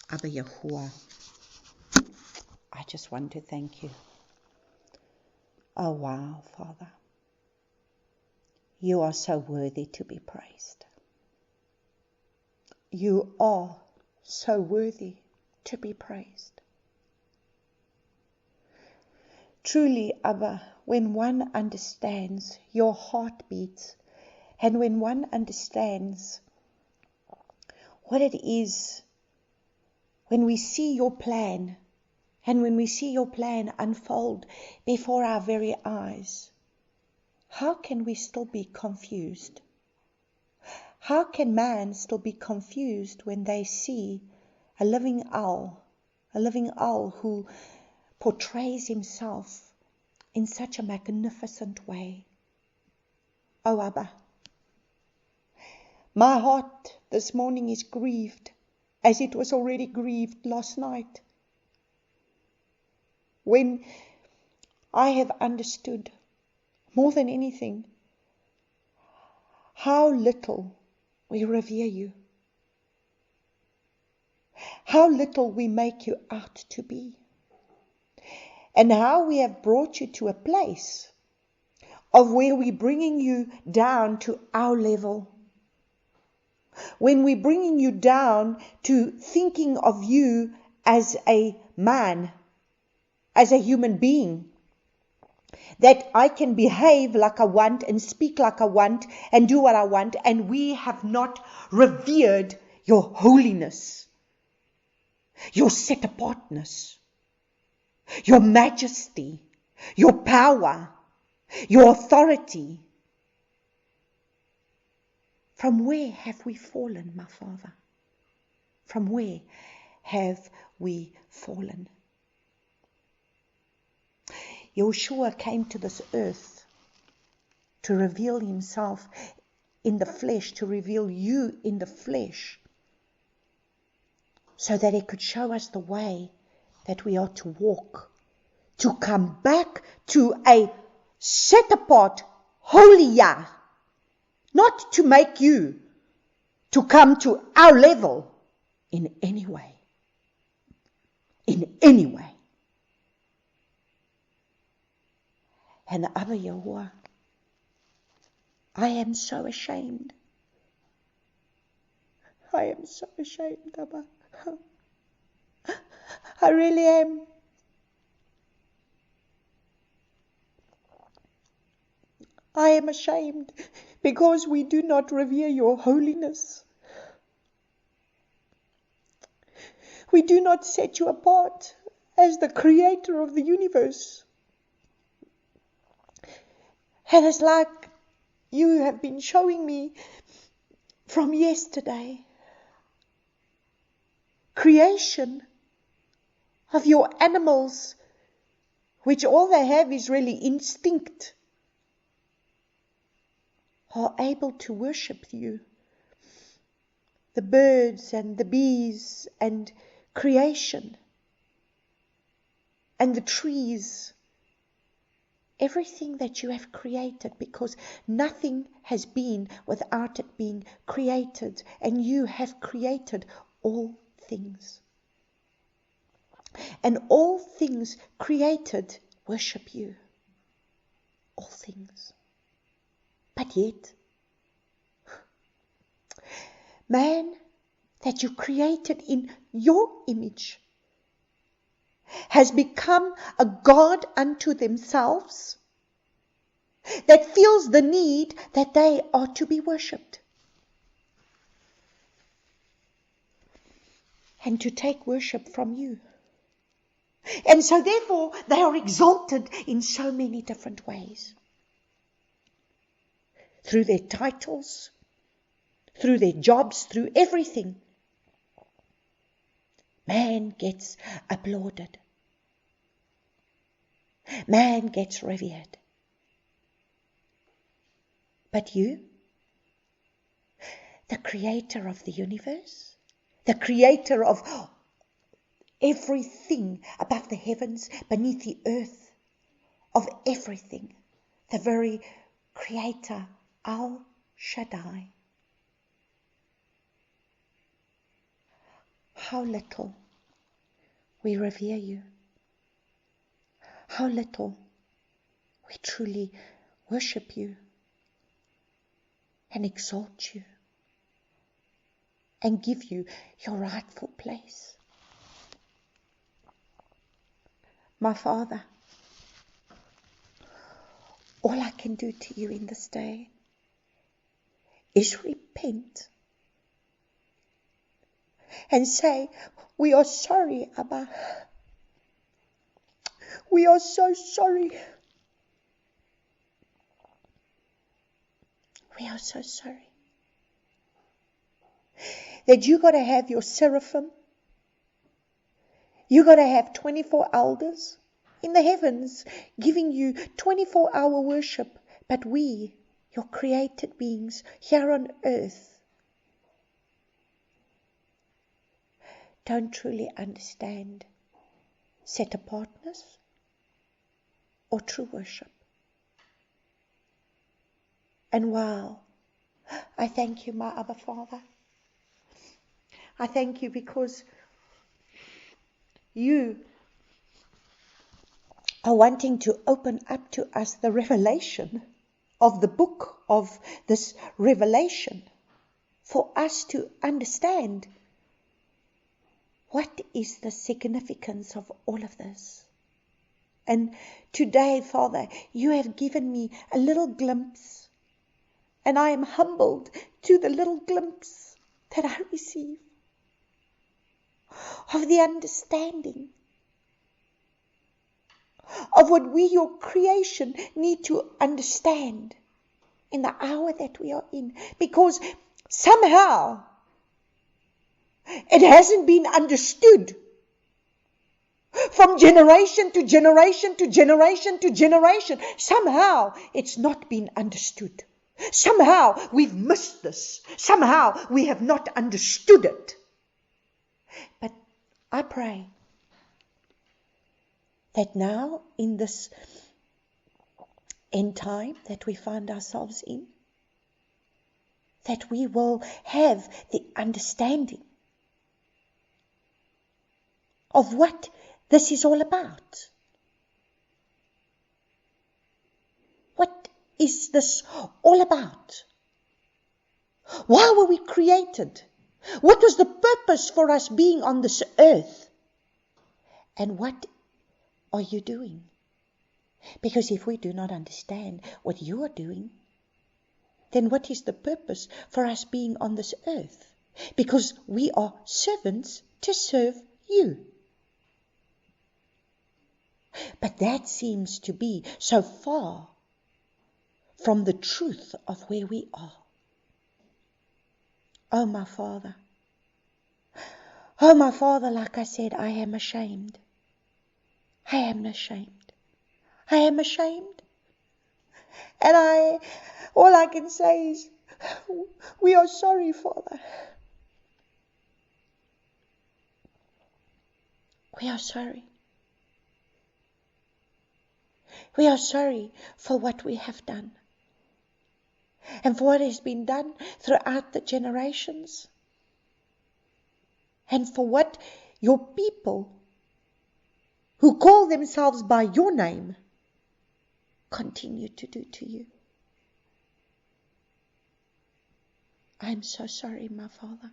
Abba Yahuwah, I just want to thank you. Oh wow, Father. You are so worthy to be praised. You are so worthy to be praised. Truly, Abba, when one understands your heartbeats, and when one understands what it is, when we see your plan, and when we see your plan unfold before our very eyes, how can we still be confused? How can man still be confused when they see a living owl who portrays himself in such a magnificent way? Oh Abba, my heart this morning is grieved as it was already grieved last night, when I have understood more than anything how little we revere you, how little we make you out to be, and how we have brought you to a place of where we're bringing you down to our level, when we're bringing you down to thinking of you as a man, as a human being, that I can behave like I want and speak like I want and do what I want, and we have not revered your holiness, your set apartness, your majesty, your power, your authority. From where have we fallen, my Father? From where have we fallen? Yahuwah came to this earth to reveal himself in the flesh, to reveal you in the flesh, so that he could show us the way that we are to walk, to come back to a set apart, holy Yah, not to make you to come to our level in any way. In any way. And Abba Yahuwah, I am so ashamed. I am so ashamed, Abba. I really am. I am ashamed because we do not revere your holiness. We do not set you apart as the creator of the universe. And it's like you have been showing me from yesterday, creation of your animals, which all they have is really instinct, are able to worship you. The birds and the bees and creation and the trees, everything that you have created, because nothing has been without it being created, and you have created all things. And all things created worship you. All things. But yet, man that you created in your image has become a god unto themselves, that feels the need that they are to be worshipped, and to take worship from you. And so therefore they are exalted in so many different ways. Through their titles, through their jobs, through everything. Man gets applauded. Man gets revered. But you, the creator of the universe, the creator of everything above the heavens, beneath the earth, of everything, the very creator, Shaddai. how little we revere you, how little we truly worship you and exalt you and give you your rightful place. My Father, all I can do to you in this day is repent and say, we are sorry, Abba. We are so sorry. We are so sorry that you got to have your seraphim. You got to have 24 elders in the heavens giving you 24-hour worship. But we, your created beings here on earth, don't truly understand set apartness or true worship. And wow, I thank you, my Abba Father. I thank you because you are wanting to open up to us the revelation of the book of this revelation for us to understand what is the significance of all of this. And today, Father, you have given me a little glimpse, and I am humbled to the little glimpse that I receive of the understanding of what we, your creation, need to understand in the hour that we are in. Because somehow it hasn't been understood from generation to generation to generation to generation. Somehow it's not been understood. Somehow we've missed this. Somehow we have not understood it. But I pray that now in this end time that we find ourselves in, that we will have the understanding of what this is all about. What is this all about? Why were we created? What was the purpose for us being on this earth? And what are you doing? Because if we do not understand what you are doing, then what is the purpose for us being on this earth? Because we are servants to serve you. But that seems to be so far from the truth of where we are. Oh, my Father. Oh, my Father, like I said, I am ashamed. I am ashamed. I am ashamed. And all I can say is, we are sorry, Father. We are sorry. We are sorry for what we have done. And for what has been done throughout the generations. And for what your people who call themselves by your name continue to do to you. I'm so sorry, my Father.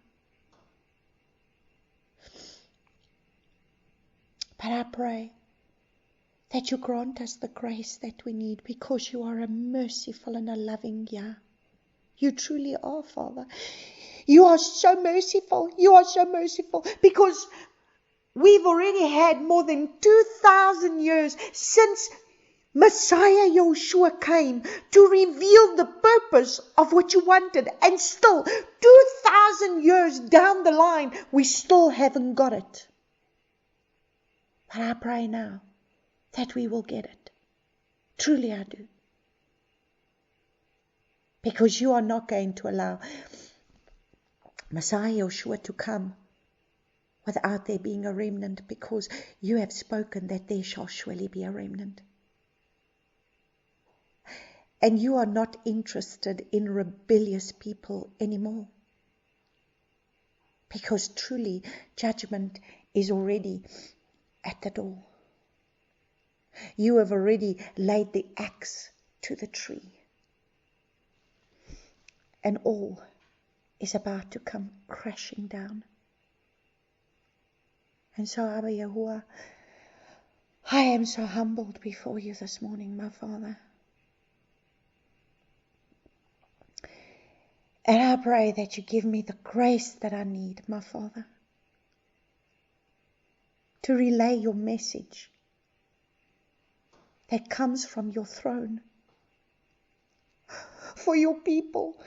But I pray that you grant us the grace that we need, because you are a merciful and a loving Yah. You truly are, Father. You are so merciful. You are so merciful, because we've already had more than 2,000 years since Messiah Yahuwah came to reveal the purpose of what you wanted. And still, 2,000 years down the line, we still haven't got it. But I pray now that we will get it. Truly I do. Because you are not going to allow Messiah Yahuwah to come without there being a remnant, because you have spoken that there shall surely be a remnant. And you are not interested in rebellious people anymore, because truly judgment is already at the door. You have already laid the axe to the tree, and all is about to come crashing down. And so, Abba Yahuwah, I am so humbled before you this morning, my Father. And I pray that you give me the grace that I need, my Father, to relay your message that comes from your throne for your people,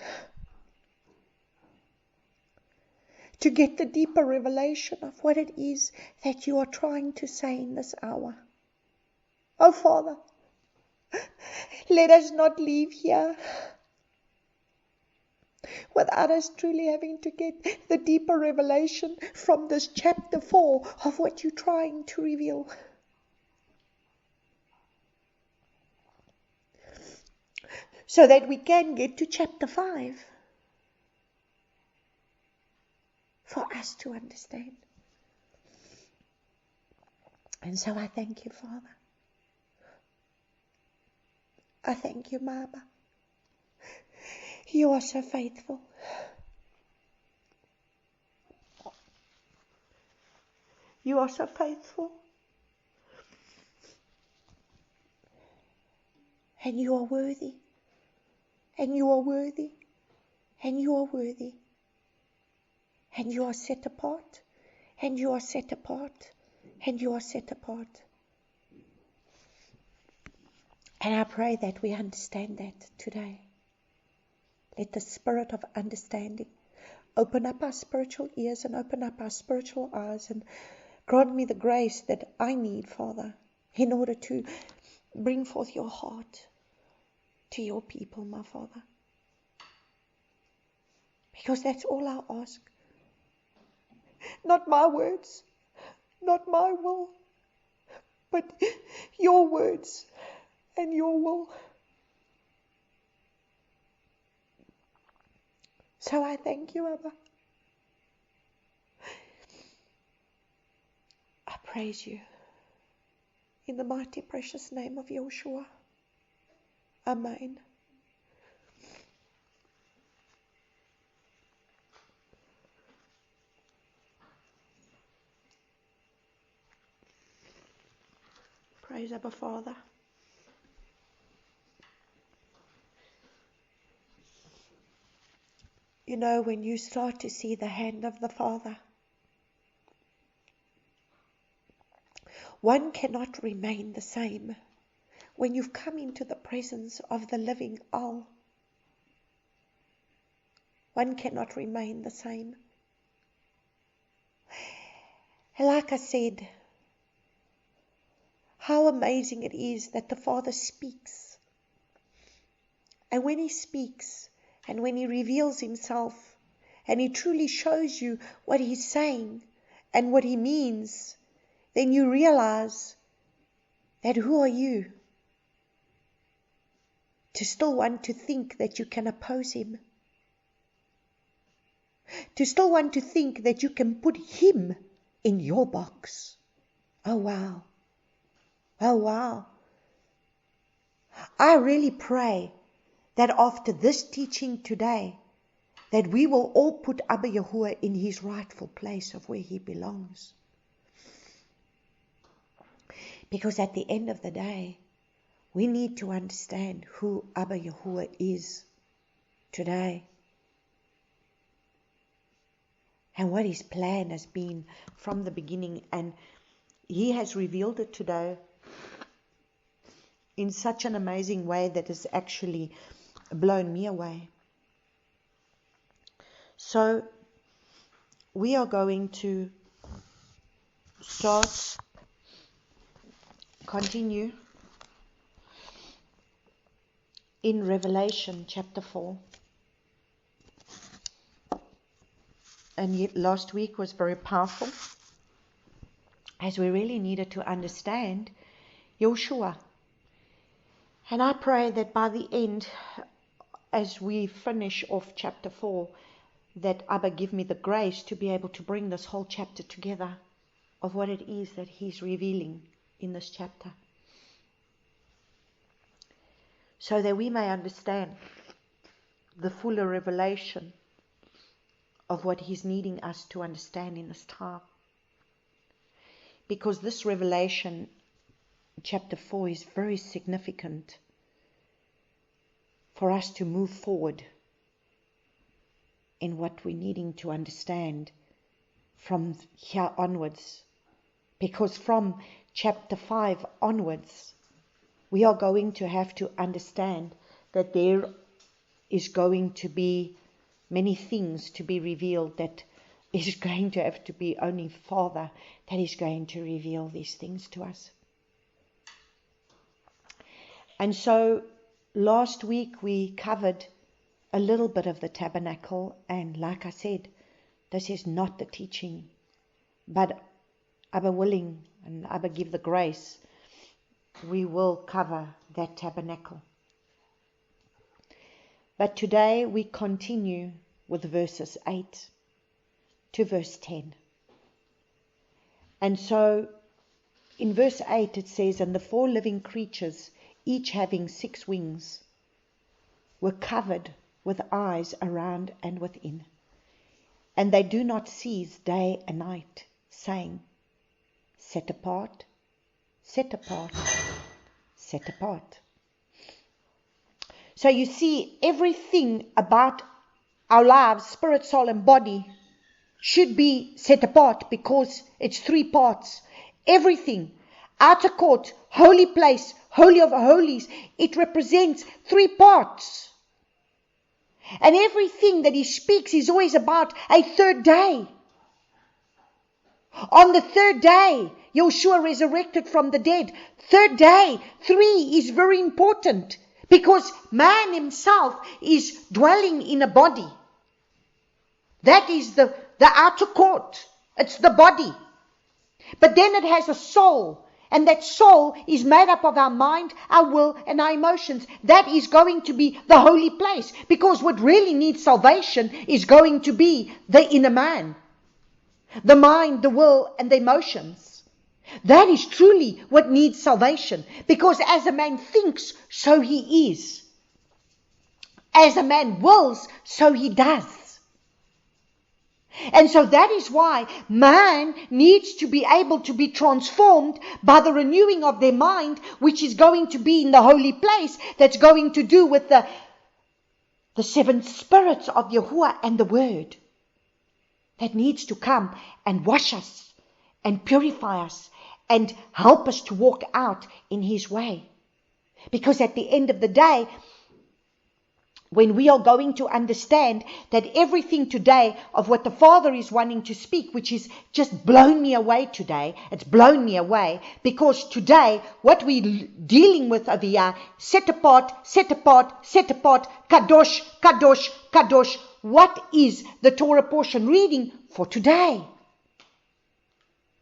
to get the deeper revelation of what it is that you are trying to say in this hour. Oh, Father, let us not leave here without us truly having to get the deeper revelation from this chapter 4 of what you're trying to reveal. So that we can get to chapter 5 for us to understand. And so I thank you, Father. I thank you, Mama. You are so faithful. You are so faithful. And you are worthy. And you are worthy. And you are worthy. And you are set apart. And you are set apart. And you are set apart. And I pray that we understand that today. Let the spirit of understanding open up our spiritual ears and open up our spiritual eyes, and grant me the grace that I need, Father, in order to bring forth your heart to your people, my Father. Because that's all I ask. Not my words, not my will, but your words and your will. So I thank you, Abba. I praise you in the mighty precious name of Yahuwah. Amen. Praise Abba Father. You know, when you start to see the hand of the Father, one cannot remain the same when you've come into the presence of the living Al. One cannot remain the same. Like I said, how amazing it is that the Father speaks. And when He speaks, and when He reveals Himself, and He truly shows you what He's saying and what He means, then you realize that who are you to still want to think that you can oppose Him? To still want to think that you can put Him in your box. Oh wow. Oh wow. I really pray that after this teaching today, that we will all put Abba Yahuwah in His rightful place of where He belongs. Because at the end of the day, we need to understand who Abba Yahuwah is today. And what His plan has been from the beginning. And He has revealed it today in such an amazing way that has actually blown me away. So we are going to continue in Revelation chapter 4. And yet last week was very powerful, as we really needed to understand Yahuwah. And I pray that by the end, as we finish off chapter 4, that Abba give me the grace to be able to bring this whole chapter together of what it is that He's revealing in this chapter, so that we may understand the fuller revelation of what He's needing us to understand in this time. Because this revelation, chapter 4, is very significant for us to move forward in what we're needing to understand from here onwards. Because from chapter 5 onwards, we are going to have to understand that there is going to be many things to be revealed, that is going to have to be only Father that is going to reveal these things to us. And so last week we covered a little bit of the tabernacle, and like I said, this is not the teaching, but Abba willing and Abba give the grace, we will cover that tabernacle. But today we continue with verses 8 to verse 10. And so in verse 8 it says, "And the 4 living creatures, each having 6 wings, were covered with eyes around and within. And they do not cease day and night, saying, Set apart, set apart, set apart." So you see, everything about our lives, spirit, soul, and body, should be set apart, because it's 3 parts. Everything, outer court, holy place, holy of holies, it represents 3 parts. And everything that He speaks is always about a 3rd day. On the 3rd day, Yeshua resurrected from the dead. 3rd day, 3 is very important, because man himself is dwelling in a body. That is the outer court. It's the body. But then it has a soul. And that soul is made up of our mind, our will, and our emotions. That is going to be the holy place. Because what really needs salvation is going to be the inner man. The mind, the will, and the emotions. That is truly what needs salvation. Because as a man thinks, so he is. As a man wills, so he does. And so that is why man needs to be able to be transformed by the renewing of their mind, which is going to be in the holy place, that's going to do with the 7 spirits of Yahuwah and the Word, that needs to come and wash us and purify us and help us to walk out in His way. Because at the end of the day, when we are going to understand that everything today of what the Father is wanting to speak, which is just blown me away today, it's blown me away, because today what we're dealing with over here, set apart, set apart, set apart, kadosh, kadosh, kadosh. What is the Torah portion reading for today?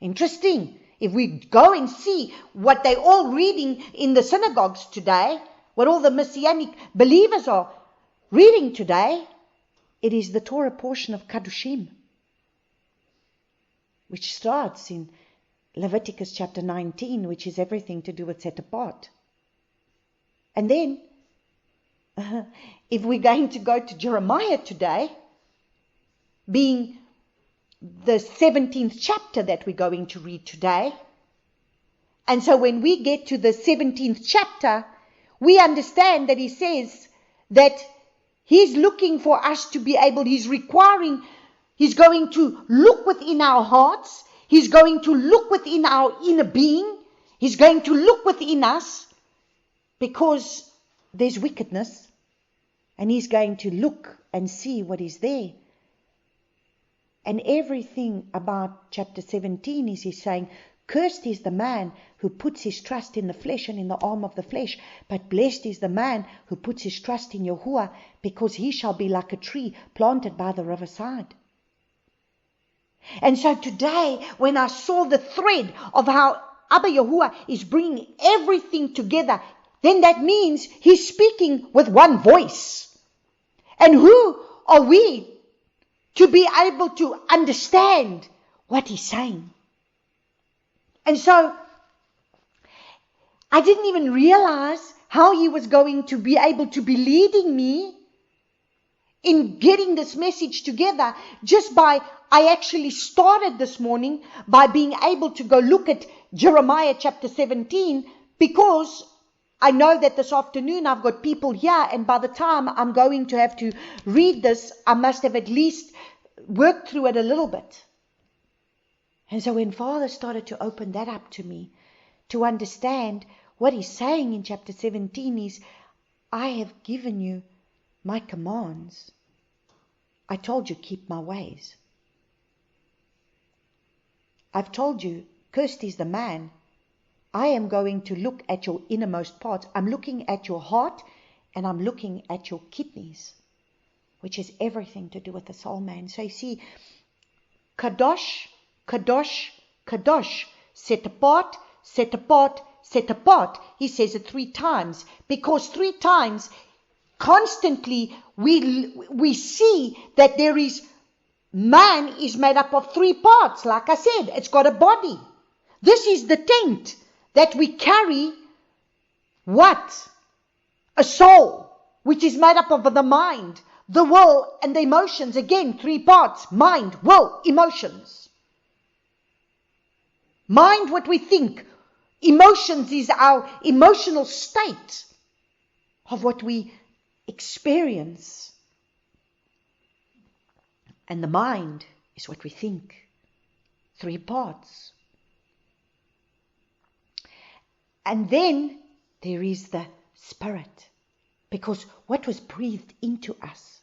Interesting. If we go and see what they're all reading in the synagogues today, what all the Messianic believers are reading today, it is the Torah portion of Kadoshim, which starts in Leviticus chapter 19, which is everything to do with set apart. And then, if we're going to go to Jeremiah today, being the 17th chapter that we're going to read today, and so when we get to the 17th chapter, we understand that he says that He's looking for us to be able, He's going to look within our hearts, He's going to look within our inner being, He's going to look within us, because there's wickedness, and He's going to look and see what is there. And everything about chapter 17 is He's saying, cursed is the man who puts his trust in the flesh and in the arm of the flesh, but blessed is the man who puts his trust in Yahuwah, because he shall be like a tree planted by the riverside. And so today, when I saw the thread of how Abba Yahuwah is bringing everything together, then that means He's speaking with one voice. And who are we to be able to understand what he's saying. And so I didn't even realize how he was going to be able to be leading me in getting this message together I actually started this morning by being able to go look at Jeremiah chapter 17, because I know that this afternoon I've got people here, and by the time I'm going to have to read this, I must have at least worked through it a little bit. And so when Father started to open that up to me, to understand what he's saying in chapter 17 is, I have given you my commands. I told you, keep my ways. I've told you, cursed is the man. I am going to look at your innermost parts. I'm looking at your heart, and I'm looking at your kidneys, which is everything to do with the soul man. So you see, Kadosh, Kadosh, Kadosh, set apart, set apart, set apart. He says it 3 times, because 3 times constantly we see that man is made up of 3 parts. Like I said, it's got a body. This is the tent that we carry. What? A soul, which is made up of the mind, the will, and the emotions. Again, 3 parts: mind, will, emotions. Mind, what we think. Emotions is our emotional state of what we experience. And the mind is what we think. 3 parts. And then there is the spirit. Because what was breathed into us?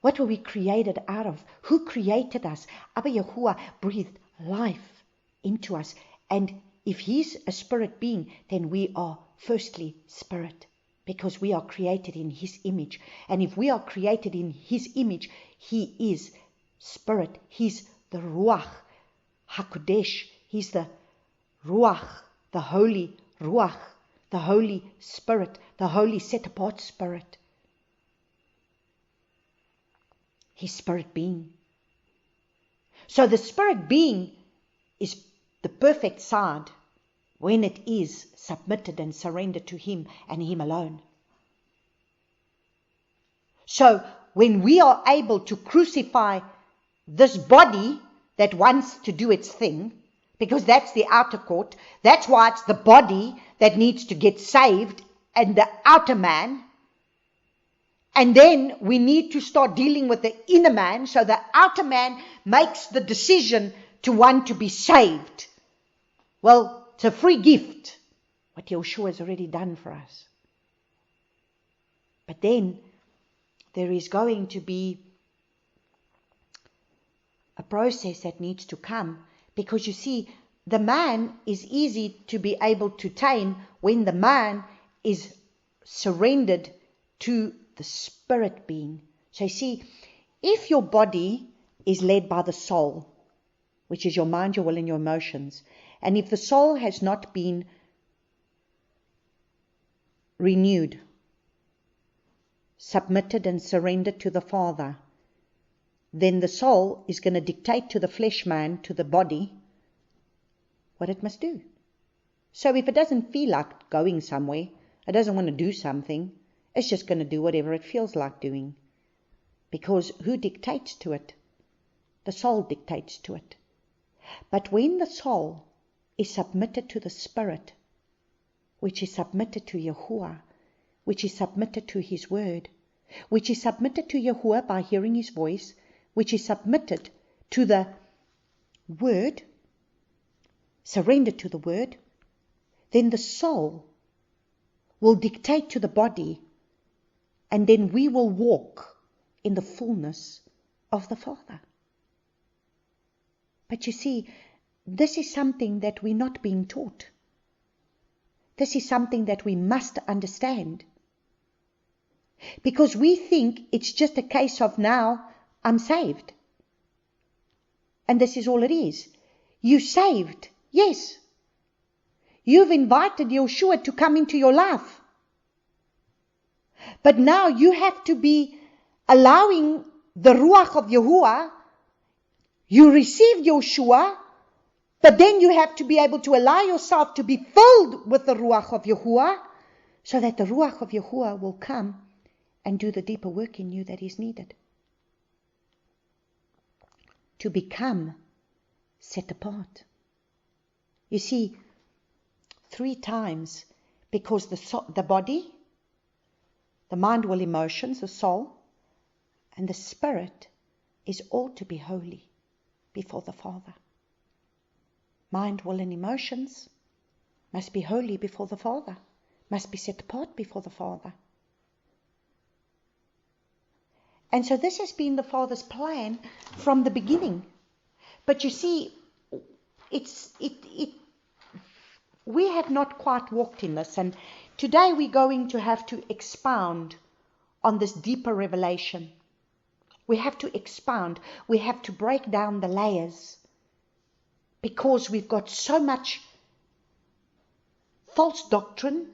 What were we created out of? Who created us? Abba Yahuwah breathed life into us. And if he's a spirit being, then we are firstly spirit. Because we are created in his image. And if we are created in his image, he is spirit. He's the Ruach HaKodesh. He's the Ruach, the Holy Ruach, the Holy Spirit, the Holy Set Apart Spirit. He's spirit being. So the spirit being is the perfect side when it is submitted and surrendered to him and him alone. So when we are able to crucify this body that wants to do its thing, because that's the outer court, that's why it's the body that needs to get saved and the outer man. And then we need to start dealing with the inner man, so the outer man makes the decision to want to be saved. Well, it's a free gift, what Yahuwah has already done for us. But then there is going to be a process that needs to come, because you see, the man is easy to be able to tame when the man is surrendered to the spirit being. So you see, if your body is led by the soul, which is your mind, your will, and your emotions, and if the soul has not been renewed, submitted and surrendered to the Father, then the soul is going to dictate to the flesh man, to the body, what it must do. So if it doesn't feel like going somewhere, it doesn't want to do something, it's just going to do whatever it feels like doing. Because who dictates to it? The soul dictates to it. But when the soul is submitted to the Spirit, which is submitted to Yahuwah, which is submitted to his word, which is submitted to Yahuwah by hearing his voice, which is submitted to the word, surrendered to the word, then the soul will dictate to the body, and then we will walk in the fullness of the Father. But you see, this is something that we're not being taught. This is something that we must understand. Because we think it's just a case of, now I'm saved. And this is all it is. You saved, yes. You've invited Yahuwah to come into your life. But now you have to be allowing the Ruach of Yahuwah, you received Yeshua, but then you have to be able to allow yourself to be filled with the Ruach of Yahuwah, so that the Ruach of Yahuwah will come and do the deeper work in you that is needed. To become set apart. You see, 3 times, because the body, the mind, will, emotions, the soul, and the spirit is all to be holy before the Father. Mind, will, and emotions must be holy before the Father, must be set apart before the Father. And so this has been the Father's plan from the beginning. But you see, we have not quite walked in this, and today we're going to have to expound on this deeper revelation. We have to expound. We have to break down the layers, because we've got so much false doctrine,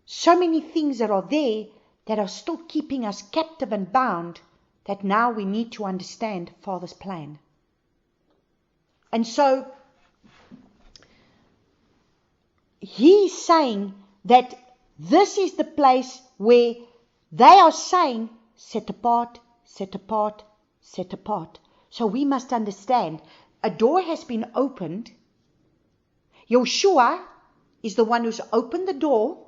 so many things that are there that are still keeping us captive and bound, that now we need to understand Father's plan. And so He's saying that this is the place where they are saying, set apart, set apart, set apart. So we must understand, a door has been opened. Yeshua is the one who's opened the door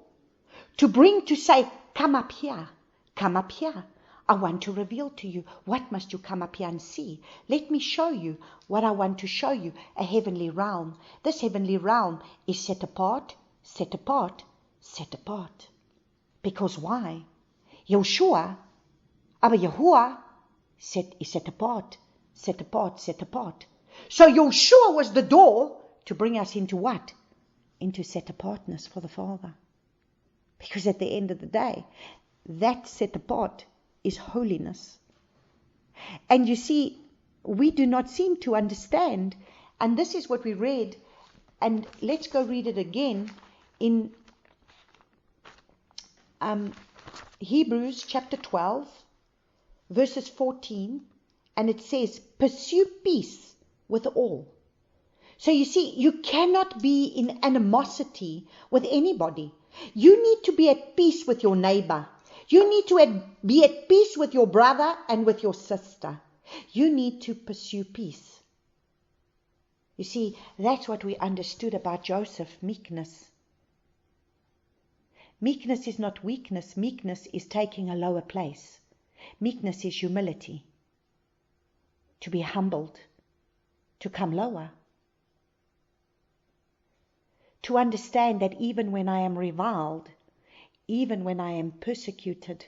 to say, come up here, come up here. I want to reveal to you. What must you come up here and see? Let me show you what I want to show you, a heavenly realm. This heavenly realm is set apart, set apart, set apart. Because why? Yahuwah is set apart, set apart, set apart. So Yeshua was the door to bring us into what? Into set apartness for the Father. Because at the end of the day, that set apart is holiness. And you see, we do not seem to understand, and this is what we read, and let's go read it again in Hebrews chapter 12, verses 14, and it says, pursue peace with all. So you see, you cannot be in animosity with anybody. You need to be at peace with your neighbor. You need to be at peace with your brother and with your sister. You need to pursue peace. You see, that's what we understood about Joseph, meekness. Meekness is not weakness. Meekness is taking a lower place. Meekness is humility. To be humbled. To come lower. To understand that even when I am reviled, even when I am persecuted,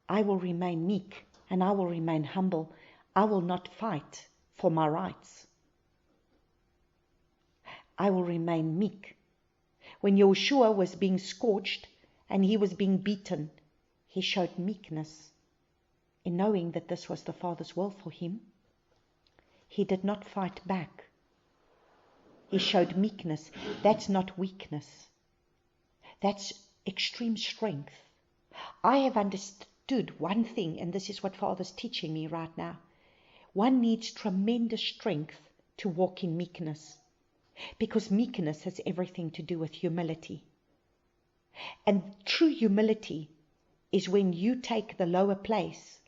I will remain meek and I will remain humble. I will not fight for my rights. I will remain meek. When Yeshua was being scorched and he was being beaten, he showed meekness in knowing that this was the Father's will for him. He did not fight back. He showed meekness. That's not weakness. That's extreme strength. I have understood one thing, and this is what Father's teaching me right now. One needs tremendous strength to walk in meekness, because meekness has everything to do with humility. And true humility is when you take the lower place,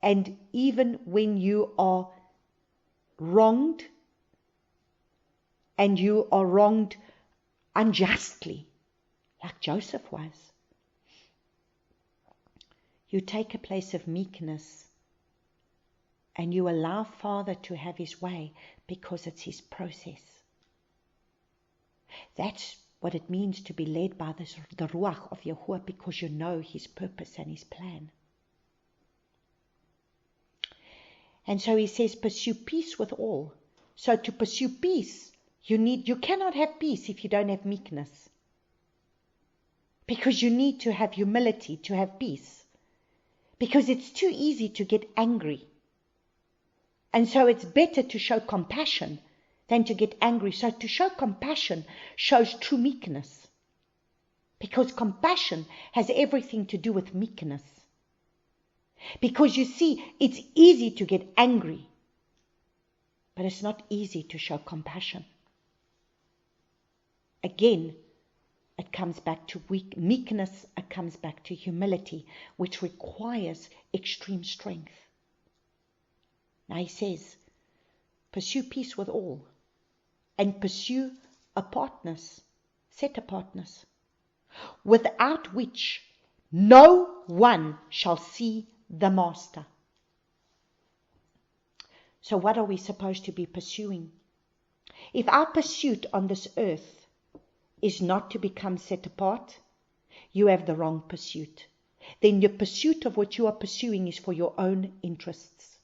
and even when you are wronged, and you are wronged unjustly, like Joseph was, you take a place of meekness and you allow Father to have his way, because it's his process. That's what it means to be led by the Ruach of Yahuwah, because you know his purpose and his plan. And so he says, pursue peace with all. So to pursue peace, you cannot have peace if you don't have meekness. Because you need to have humility to have peace. Because it's too easy to get angry. And so it's better to show compassion than to get angry. So to show compassion shows true meekness. Because compassion has everything to do with meekness. Because you see, it's easy to get angry, but it's not easy to show compassion. Again, it comes back to meekness, it comes back to humility, which requires extreme strength. Now he says, pursue peace with all, and pursue apartness, set apartness, without which no one shall see the master. So what are we supposed to be pursuing? If our pursuit on this earth is not to become set apart, you have the wrong pursuit. Then your pursuit of what you are pursuing is for your own interests.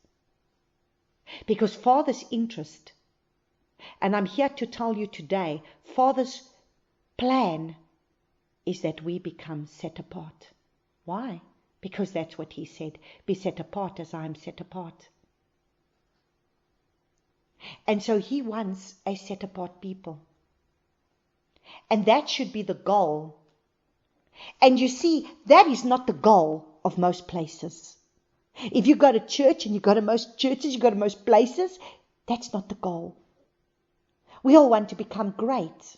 Because Father's interest, and I'm here to tell you today, Father's plan is that we become set apart. Why? Because that's what he said, be set apart as I am set apart. And so he wants a set apart people. And that should be the goal. And you see, that is not the goal of most places. If you go to church and you go to most churches, you go to most places, that's not the goal. We all want to become great,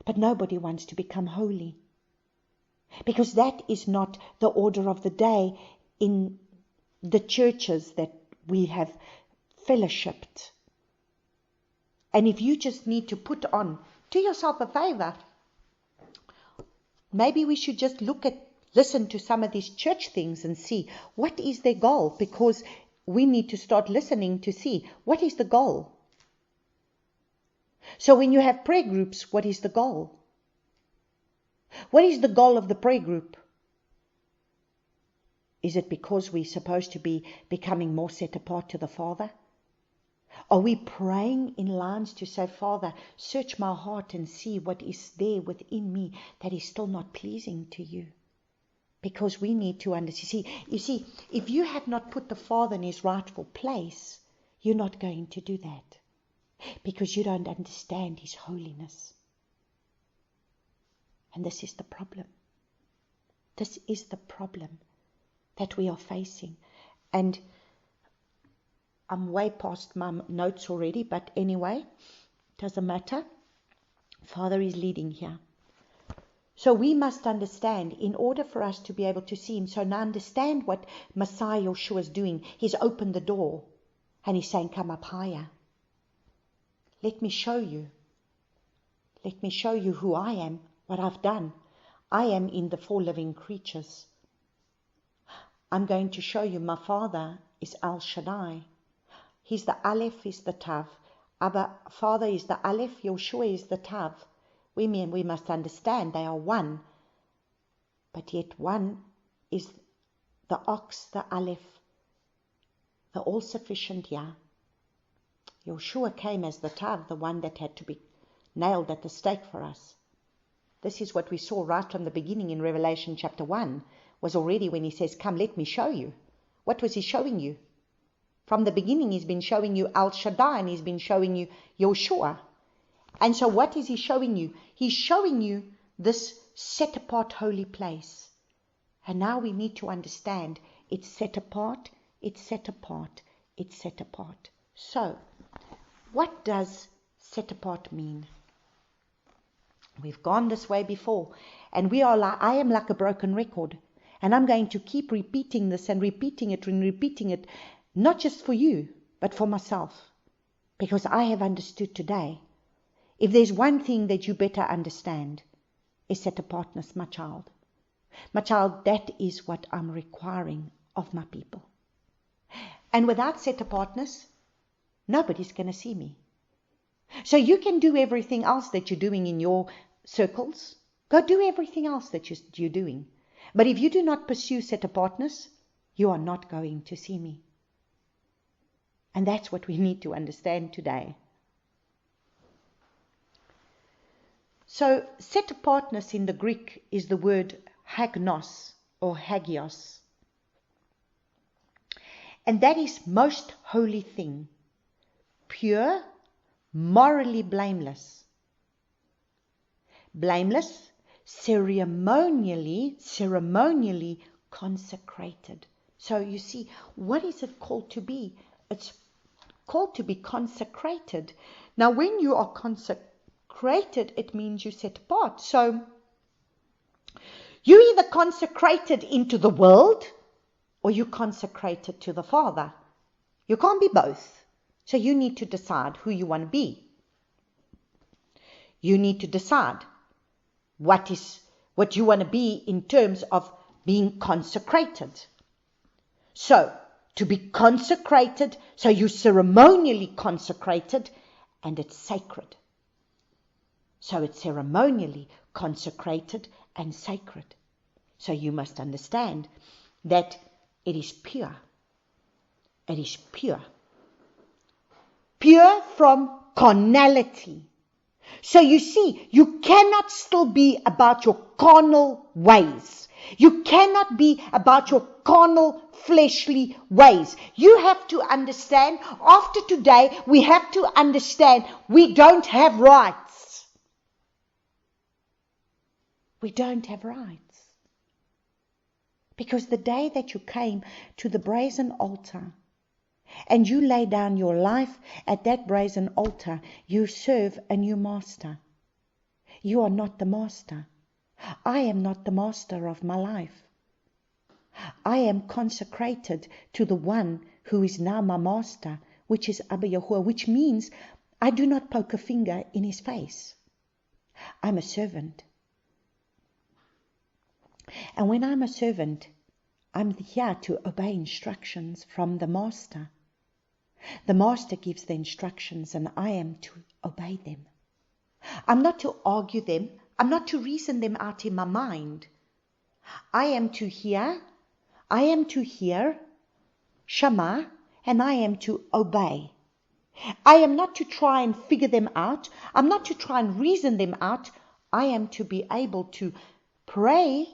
but nobody wants to become holy. Because that is not the order of the day in the churches that we have fellowshipped. And if you just need to put on, do yourself a favor. Maybe we should just listen to some of these church things and see what is their goal, because we need to start listening to see what is the goal. So when you have prayer groups, what is the goal? What is the goal of the prayer group? Is it because we're supposed to be becoming more set apart to the Father? Are we praying in lines to say, Father, search my heart and see what is there within me that is still not pleasing to you? Because we need to understand. You see, if you have not put the Father in his rightful place, you're not going to do that. Because you don't understand his holiness. And this is the problem. This is the problem that we are facing. And I'm way past my notes already, but anyway, doesn't matter. Father is leading here. So we must understand, in order for us to be able to see him, so now understand what Messiah Yeshua is doing. He's opened the door and he's saying, come up higher. Let me show you. Let me show you who I am, what I've done. I am in the 4 living creatures. I'm going to show you my Father is El Shaddai. He's the Aleph, he's the Tav. Abba, Father is the Aleph, Yeshua is the Tav. We must understand they are one. But yet one is the ox, the Aleph, the all-sufficient Yah. Yeshua came as the Tav, the one that had to be nailed at the stake for us. This is what we saw right from the beginning in Revelation chapter 1, was already when he says, come, let me show you. What was he showing you? From the beginning, he's been showing you El Shaddai, and he's been showing you Yeshua. And so what is he showing you? He's showing you this set apart holy place. And now we need to understand it's set apart, it's set apart, it's set apart. So, what does set apart mean? We've gone this way before, and I am like a broken record, and I'm going to keep repeating this and repeating it, not just for you, but for myself, because I have understood today. If there's one thing that you better understand, is set apartness, my child. My child, that is what I'm requiring of my people. And without set apartness, nobody's going to see me. So you can do everything else that you're doing in your circles. Go do everything else that you're doing. But if you do not pursue set apartness, you are not going to see me. And that's what we need to understand today. So set apartness in the Greek is the word hagnos or hagios. And that is most holy thing, pure, morally blameless. Blameless, ceremonially consecrated. So you see, what is it called to be? It's called to be consecrated. Now, when you are consecrated, it means you set apart. So you either consecrated into the world or you consecrated to the Father. You can't be both. So you need to decide who you want to be. You need to decide what you want to be in terms of being consecrated. So, to be consecrated, so you ceremonially consecrated, and it's sacred. So it's ceremonially consecrated and sacred. So you must understand that it is pure. It is pure. Pure from carnality. So you see, you cannot still be about your carnal ways. You cannot be about your carnal, fleshly ways. You have to understand, after today, we have to understand we don't have rights. We don't have rights. Because the day that you came to the brazen altar and you lay down your life at that brazen altar, you serve a new master. You are not the master. I am not the master of my life. I am consecrated to the one who is now my master, which is Abba Yahuwah, which means I do not poke a finger in his face. I'm a servant. And when I'm a servant, I'm here to obey instructions from the master. The master gives the instructions and I am to obey them. I'm not to argue them. I'm not to reason them out in my mind. I am to hear Shema, and I am to obey. I am not to try and figure them out. I'm not to try and reason them out. I am to be able to pray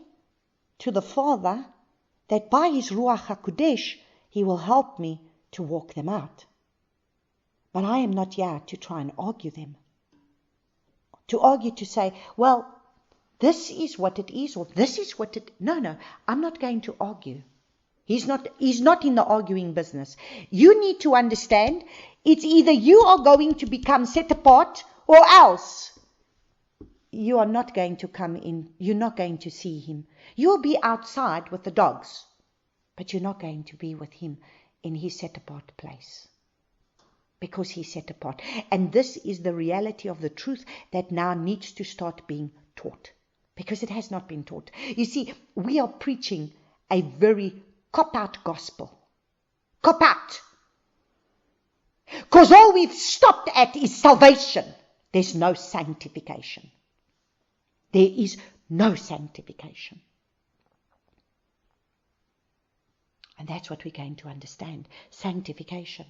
to the Father that by His Ruach HaKodesh, He will help me to walk them out. But I am not here to try and argue them. To argue, to say, well, this is what it is, or this is what it... No, I'm not going to argue. He's not in the arguing business. You need to understand, it's either you are going to become set apart, or else you are not going to come in, you're not going to see Him. You'll be outside with the dogs, but you're not going to be with Him in His set apart place. Because He's set apart. And this is the reality of the truth that now needs to start being taught. Because it has not been taught. You see, we are preaching a very cop-out gospel. Cop-out. Because all we've stopped at is salvation. There's no sanctification. There is no sanctification. And that's what we're going to understand. Sanctification.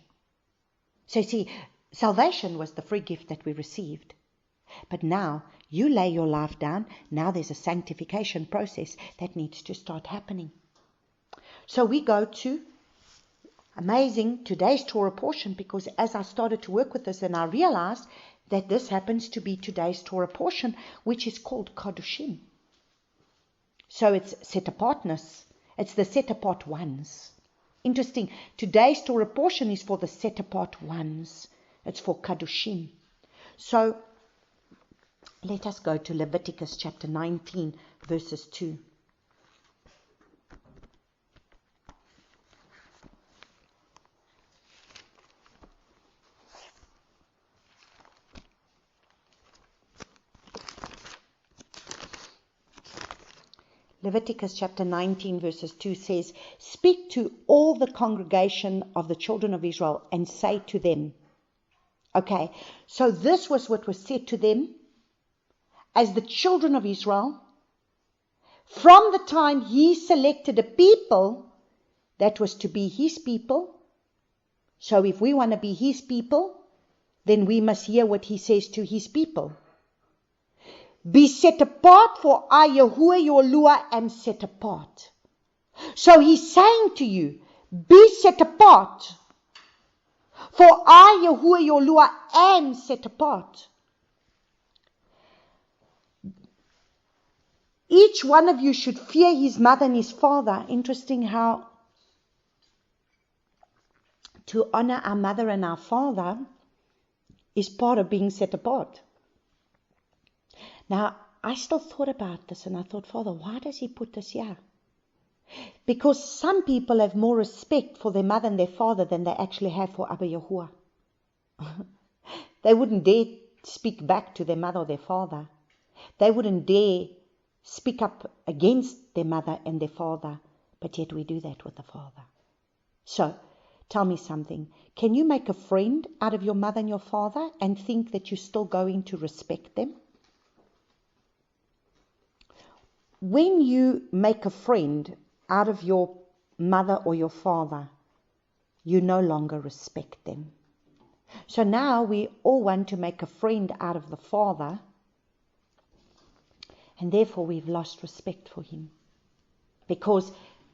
So you see, salvation was the free gift that we received. But now, you lay your life down, now there's a sanctification process that needs to start happening. So we go to amazing today's Torah portion, because as I started to work with this, and I realized that this happens to be today's Torah portion, which is called Kadoshim. So it's Sett Apartness. It's the set apart ones. Interesting. Today's Torah portion is for the set apart ones. It's for Kadoshim. So let us go to Leviticus chapter 19, verses 2. Leviticus chapter 19 verses 2 says, "Speak to all the congregation of the children of Israel and say to them." Okay, so this was what was said to them as the children of Israel from the time He selected a people that was to be His people. So if we want to be His people, then we must hear what He says to His people. Be set apart, for I, Yahuwah, your Elohim, am set apart. So He's saying to you, be set apart, for I, Yahuwah, your Elohim, am set apart. Each one of you should fear his mother and his father. Interesting how to honor our mother and our father is part of being set apart. Now, I still thought about this and I thought, Father, why does he put this here? Because some people have more respect for their mother and their father than they actually have for Abba Yahuwah. They wouldn't dare speak back to their mother or their father. They wouldn't dare speak up against their mother and their father, but yet we do that with the Father. So, tell me something. Can you make a friend out of your mother and your father and think that you're still going to respect them? When you make a friend out of your mother or your father, you no longer respect them. So now we all want to make a friend out of the Father, and therefore we've lost respect for him. Because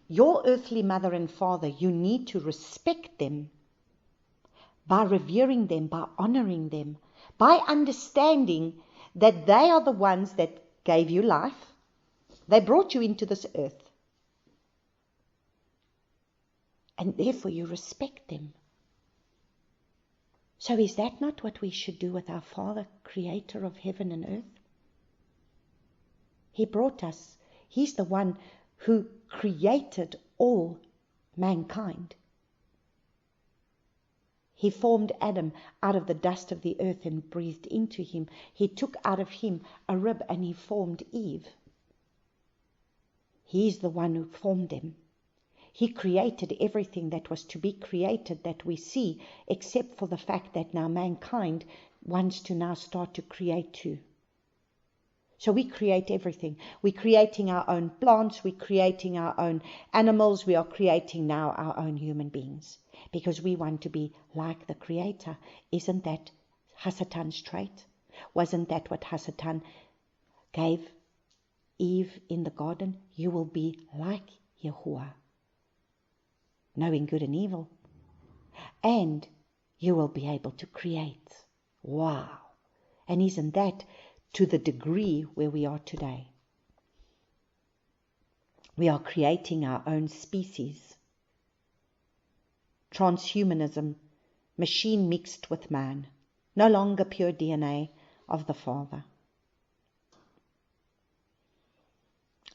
your earthly mother and father, you need to respect them by revering them, by honoring them, by understanding that they are the ones that gave you life. They brought you into this earth. And therefore you respect them. So is that not what we should do with our Father, creator of heaven and earth? He brought us. He's the one who created all mankind. He formed Adam out of the dust of the earth and breathed into him. He took out of him a rib and he formed Eve. He's the one who formed them. He created everything that was to be created that we see, except for the fact that now mankind wants to now start to create too. So we create everything. We're creating our own plants, we're creating our own animals, we are creating now our own human beings. Because we want to be like the Creator. Isn't that Hasatan's trait? Wasn't that what Hasatan gave Eve in the garden? You will be like Yahuwah, knowing good and evil. And you will be able to create. Wow. And isn't that to the degree where we are today? We are creating our own species. Transhumanism, machine mixed with man, no longer pure DNA of the Father.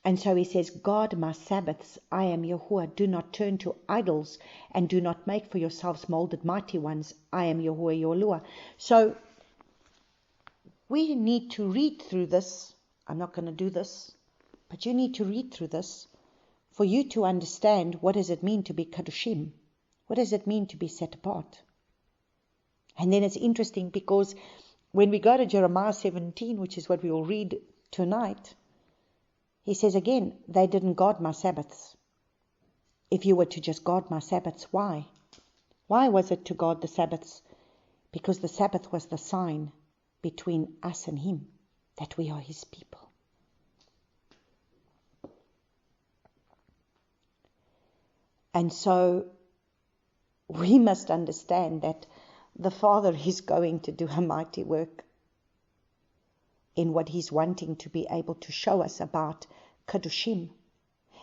And so he says, guard my Sabbaths, I am Yahuwah. Do not turn to idols and do not make for yourselves molded mighty ones. I am Yahuwah, your Lua. So we need to read through this. I'm not going to do this, but you need to read through this for you to understand what does it mean to be Kadoshim. What does it mean to be set apart? And then it's interesting because when we go to Jeremiah 17, which is what we will read tonight, he says again, they didn't guard my Sabbaths. If you were to just guard my Sabbaths, why? Why was it to guard the Sabbaths? Because the Sabbath was the sign between us and him, that we are his people. And so we must understand that the Father is going to do a mighty work in what he's wanting to be able to show us about Kadoshim.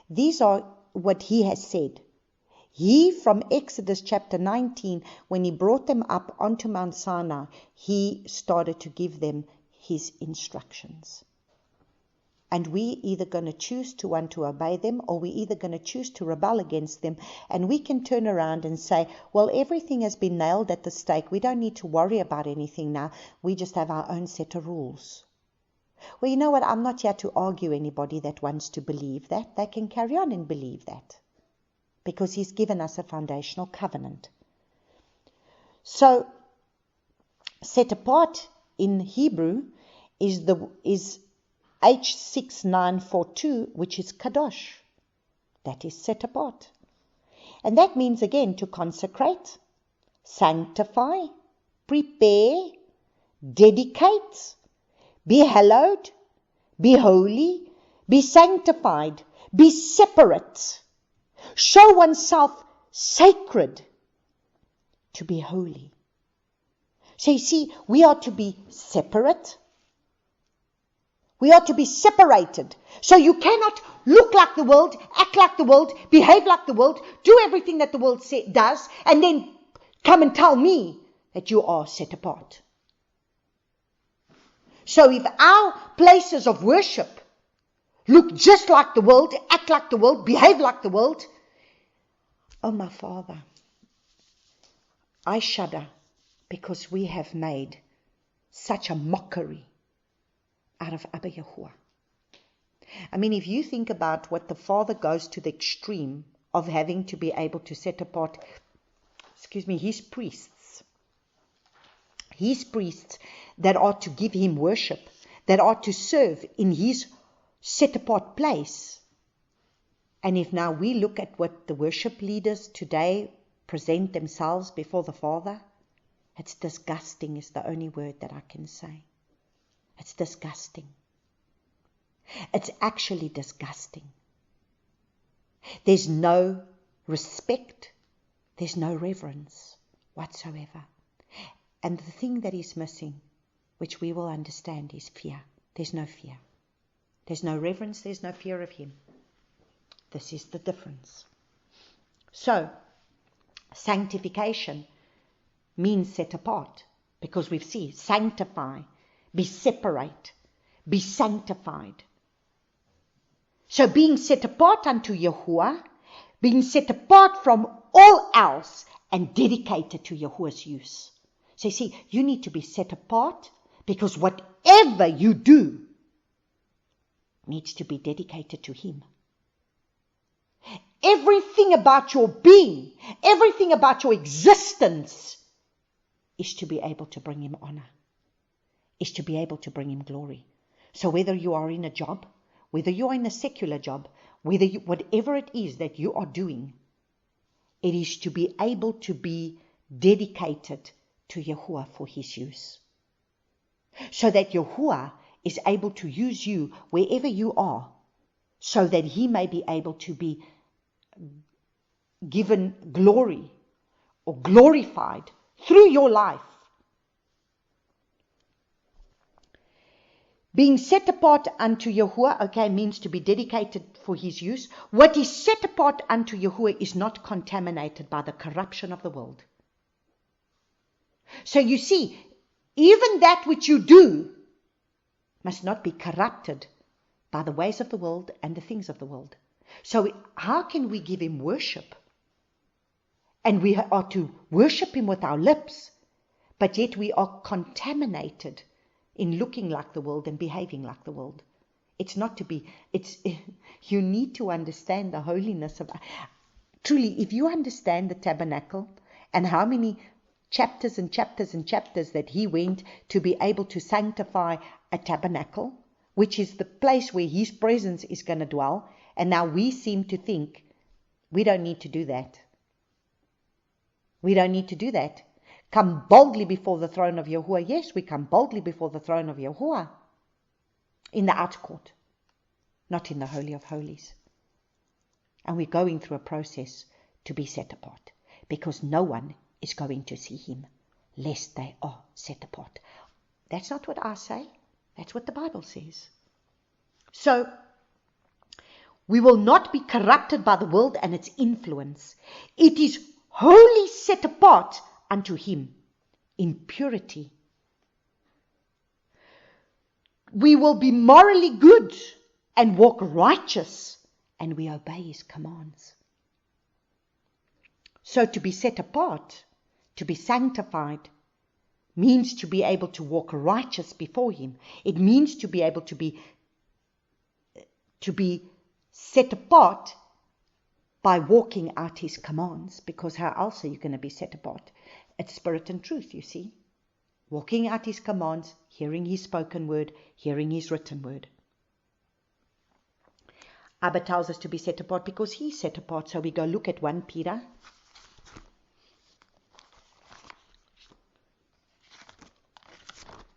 These are what he has said. He, from Exodus chapter 19, when he brought them up onto Mount Sinai, he started to give them his instructions. And we either going to choose to want to obey them, or we either going to choose to rebel against them. And we can turn around and say, well, everything has been nailed at the stake. We don't need to worry about anything now. We just have our own set of rules. Well, you know what? I'm not here to argue anybody that wants to believe that. They can carry on and believe that, because he's given us a foundational covenant. So, set apart in Hebrew is H6942, which is Kadosh. That is set apart. And that means again to consecrate, sanctify, prepare, dedicate, be hallowed, be holy, be sanctified, be separate, show oneself sacred, to be holy. So you see, we are to be separate. We are to be separated. So you cannot look like the world, act like the world, behave like the world, do everything that the world does, and then come and tell me that you are set apart. So if our places of worship look just like the world, act like the world, behave like the world, oh my Father, I shudder because we have made such a mockery out of Abba Yahuwah. I mean, if you think about what the Father goes to the extreme of having to be able to set apart, his priests that are to give him worship, that are to serve in his set apart place. And if now we look at what the worship leaders today present themselves before the Father, it's disgusting is the only word that I can say. It's disgusting. It's actually disgusting. There's no respect. There's no reverence whatsoever. And the thing that is missing, which we will understand, is fear. There's no fear. There's no reverence. There's no fear of him. This is the difference. So, sanctification means set apart, because we've seen sanctify, be separate, be sanctified. So being set apart unto Yahuwah, being set apart from all else and dedicated to Yahuwah's use. So you see, you need to be set apart because whatever you do needs to be dedicated to him. Everything about your being, everything about your existence is to be able to bring him honor, is to be able to bring him glory. So whether you are in a job, whether you are in a secular job, whatever it is that you are doing, it is to be able to be dedicated to Yahuwah for his use. So that Yahuwah is able to use you wherever you are, so that he may be able to be given glory or glorified through your life. Being set apart unto Yahuwah, means to be dedicated for his use. What is set apart unto Yahuwah is not contaminated by the corruption of the world. So you see, even that which you do must not be corrupted by the ways of the world and the things of the world. So how can we give him worship? And we are to worship him with our lips, but yet we are contaminated in looking like the world and behaving like the world. It's not to be, you need to understand the holiness of, truly, if you understand the tabernacle and how many chapters and chapters and chapters that he went to be able to sanctify a tabernacle, which is the place where his presence is going to dwell, and now we seem to think we don't need to do that. We don't need to do that. Come boldly before the throne of Yahuwah. Yes, we come boldly before the throne of Yahuwah in the outer court, not in the Holy of Holies. And we're going through a process to be set apart, because no one is going to see him lest they are set apart. That's not what I say. That's what the Bible says. So, we will not be corrupted by the world and its influence. It is wholly set apart unto him in purity. We will be morally good and walk righteous, and we obey his commands. So to be set apart, to be sanctified, means to be able to walk righteous before him. It means to be able to be set apart by walking out his commands, because how else are you going to be set apart? It's spirit and truth, you see. Walking out his commands, hearing his spoken word, hearing his written word. Abba tells us to be set apart because he's set apart. So we go look at 1 Peter.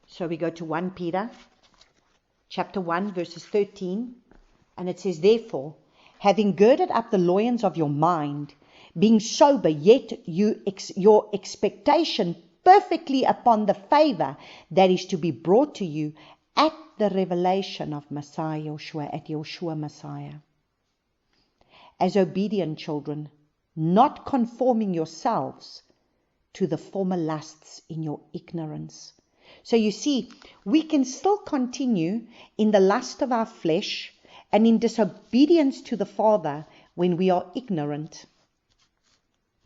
So we go to 1 Peter, chapter 1, verses 13. And it says, therefore, having girded up the loins of your mind, being sober, yet your expectation perfectly upon the favor that is to be brought to you at the revelation of Messiah Yeshua, at Yeshua Messiah. As obedient children, not conforming yourselves to the former lusts in your ignorance. So you see, we can still continue in the lust of our flesh and in disobedience to the Father when we are ignorant.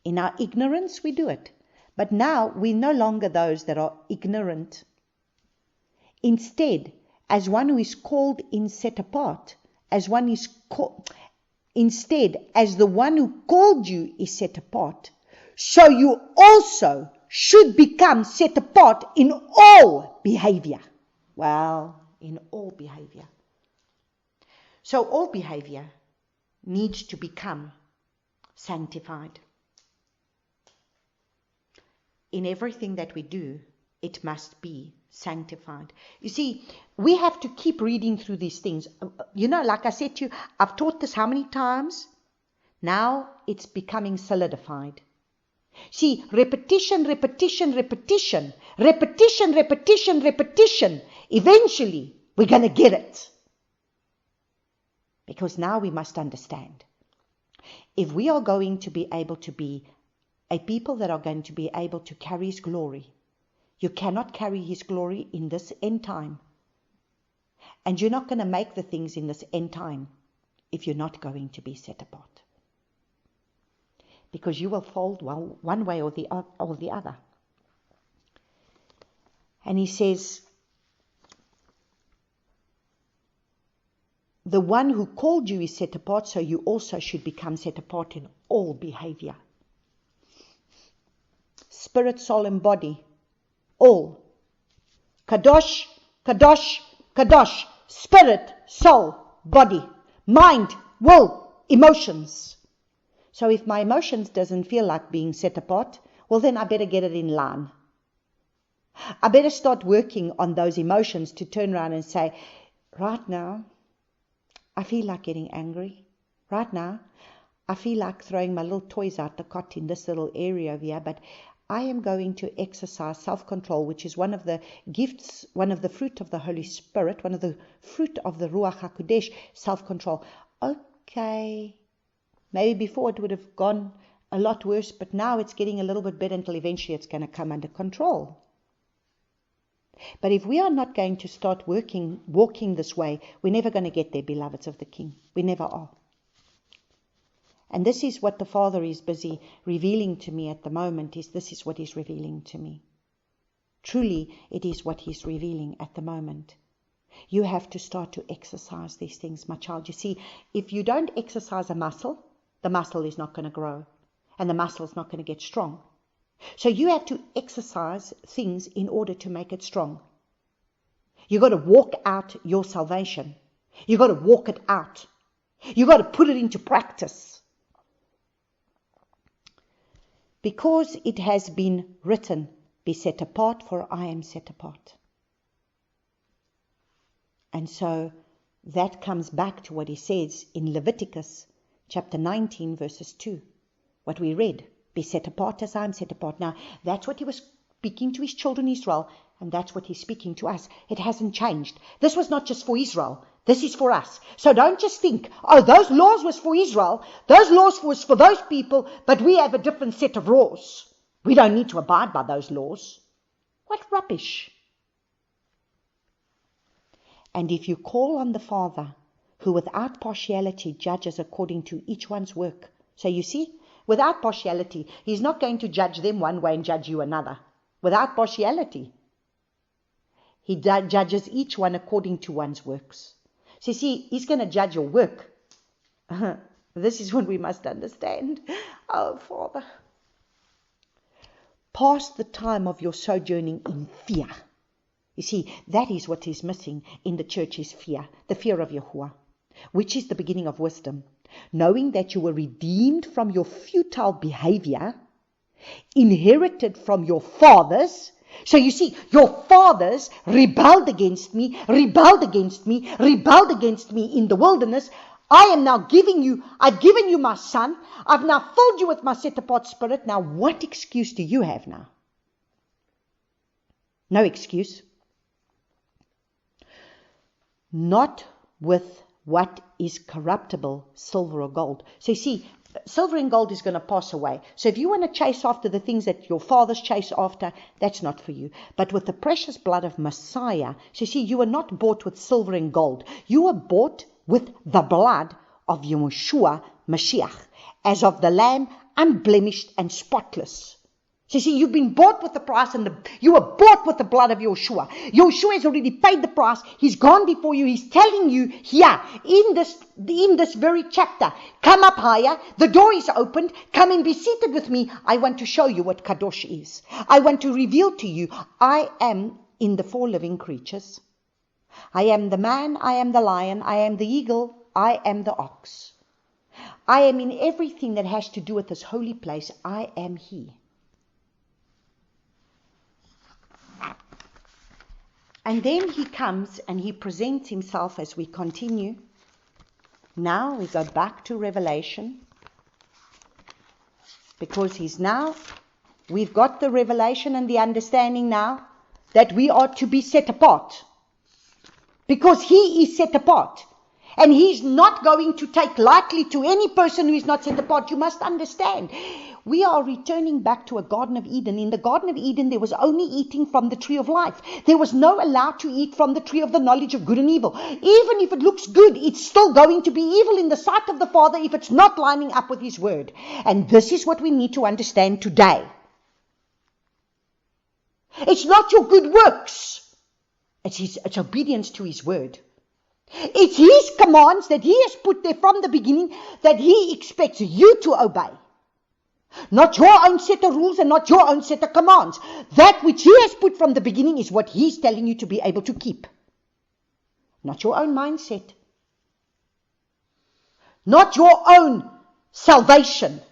In our ignorance, we do it. But now we're no longer those that are ignorant. Instead, as one who is called in set apart, as the one who called you is set apart, so you also should become set apart in all behavior. Well, in all behavior. So all behavior needs to become sanctified. In everything that we do, it must be sanctified. You see, we have to keep reading through these things. Like I said to you, I've taught this how many times? Now it's becoming solidified. See, repetition. Eventually, we're going to get it. Because now we must understand. If we are going to be able to be a people that are going to be able to carry His glory, you cannot carry His glory in this end time. And you're not going to make the things in this end time if you're not going to be set apart. Because you will fold one way or the other. And he says, the one who called you is set apart, so you also should become set apart in all behavior. Spirit, soul, and body. All. Kadosh, kadosh, kadosh. Spirit, soul, body. Mind, will, emotions. So if my emotions doesn't feel like being set apart, well then I better get it in line. I better start working on those emotions to turn around and say, right now, I feel like getting angry. Right now, I feel like throwing my little toys out the cot in this little area over here, but I am going to exercise self-control, which is one of the gifts, one of the fruit of the Holy Spirit, one of the fruit of the Ruach HaKodesh, self-control. Okay. Maybe before it would have gone a lot worse, but now it's getting a little bit better until eventually it's going to come under control. But if we are not going to start walking this way, we're never going to get there, beloveds of the King. We never are. And this is what the Father is busy revealing to me at the moment, this is what He's revealing to me. Truly, it is what He's revealing at the moment. You have to start to exercise these things, my child. You see, if you don't exercise a muscle, the muscle is not going to grow, and the muscle is not going to get strong. So you have to exercise things in order to make it strong. You've got to walk out your salvation. You've got to walk it out. You've got to put it into practice. Because it has been written, be set apart, for I am set apart. And so that comes back to what he says in Leviticus chapter 19 verses 2. What we read, be set apart as I am set apart. Now, that's what he was speaking to his children Israel, and that's what he's speaking to us. It hasn't changed. This was not just for Israel. This is for us. So don't just think, oh, those laws was for Israel. Those laws was for those people, but we have a different set of laws. We don't need to abide by those laws. What rubbish. And if you call on the Father, who without partiality judges according to each one's work. So you see, without partiality, he's not going to judge them one way and judge you another. Without partiality. He judges each one according to one's works. So you see, he's going to judge your work. This is what we must understand. Oh, Father. Past the time of your sojourning in fear. You see, that is what is missing in the church is fear. The fear of Yahuwah, which is the beginning of wisdom. Knowing that you were redeemed from your futile behavior, inherited from your fathers. So you see, your fathers rebelled against me in the wilderness. I am now I've given you my son. I've now filled you with my set apart spirit. Now, what excuse do you have now? No excuse. Not with what is corruptible, silver or gold. So you see, silver and gold is going to pass away. So if you want to chase after the things that your fathers chase after, that's not for you. But with the precious blood of Messiah, so you see, you were not bought with silver and gold. You were bought with the blood of Yeshua Mashiach, as of the Lamb, unblemished and spotless. So you see, you've been bought with the price, and you were bought with the blood of Yeshua. Yeshua has already paid the price. He's gone before you. He's telling you here, in this very chapter, come up higher. The door is opened. Come and be seated with me. I want to show you what Kadosh is. I want to reveal to you, I am in the 4 living creatures. I am the man, I am the lion, I am the eagle, I am the ox. I am in everything that has to do with this holy place. I am He. And then He comes and He presents Himself as we continue. Now we go back to Revelation, because we've got the revelation and the understanding now that we are to be set apart. Because He is set apart. And He's not going to take lightly to any person who is not set apart. You must understand. We are returning back to a Garden of Eden. In the Garden of Eden, there was only eating from the tree of life. There was no allowed to eat from the tree of the knowledge of good and evil. Even if it looks good, it's still going to be evil in the sight of the Father if it's not lining up with His word. And this is what we need to understand today. It's not your good works. It's obedience to His word. It's His commands that He has put there from the beginning that He expects you to obey. Not your own set of rules and not your own set of commands. That which He has put from the beginning is what He's telling you to be able to keep. Not your own mindset. Not your own salvation.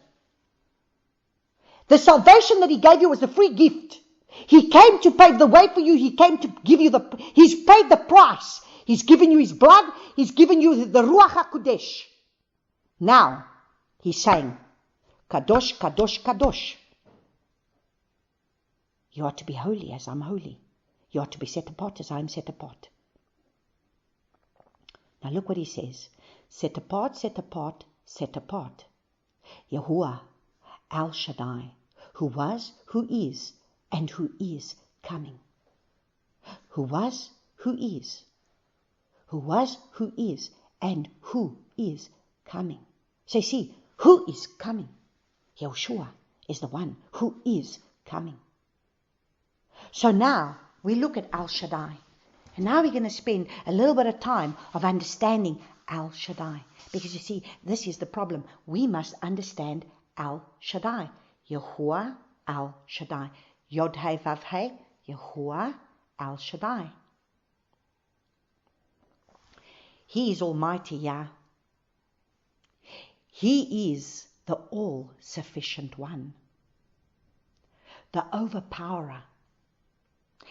The salvation that He gave you was a free gift. He came to pave the way for you. He came to give you He's paid the price. He's given you His blood. He's given you the Ruach HaKodesh. Now, He's saying, Kadosh, Kadosh, Kadosh. You are to be holy as I'm holy. You are to be set apart as I'm set apart. Now look what He says. Set apart, set apart, set apart. Yahuwah, El Shaddai, who was, who is, and who is coming. Who was, who is. Who was, who is, and who is coming. So you see, who is coming? Yeshua is the one who is coming. So now we look at El Shaddai. And now we're going to spend a little bit of time of understanding El Shaddai. Because you see, this is the problem. We must understand El Shaddai. Yahuwah El Shaddai. Yod Hei Vav Hei. Yahuwah El Shaddai. He is Almighty Yah. He is the all-sufficient one. The overpowerer.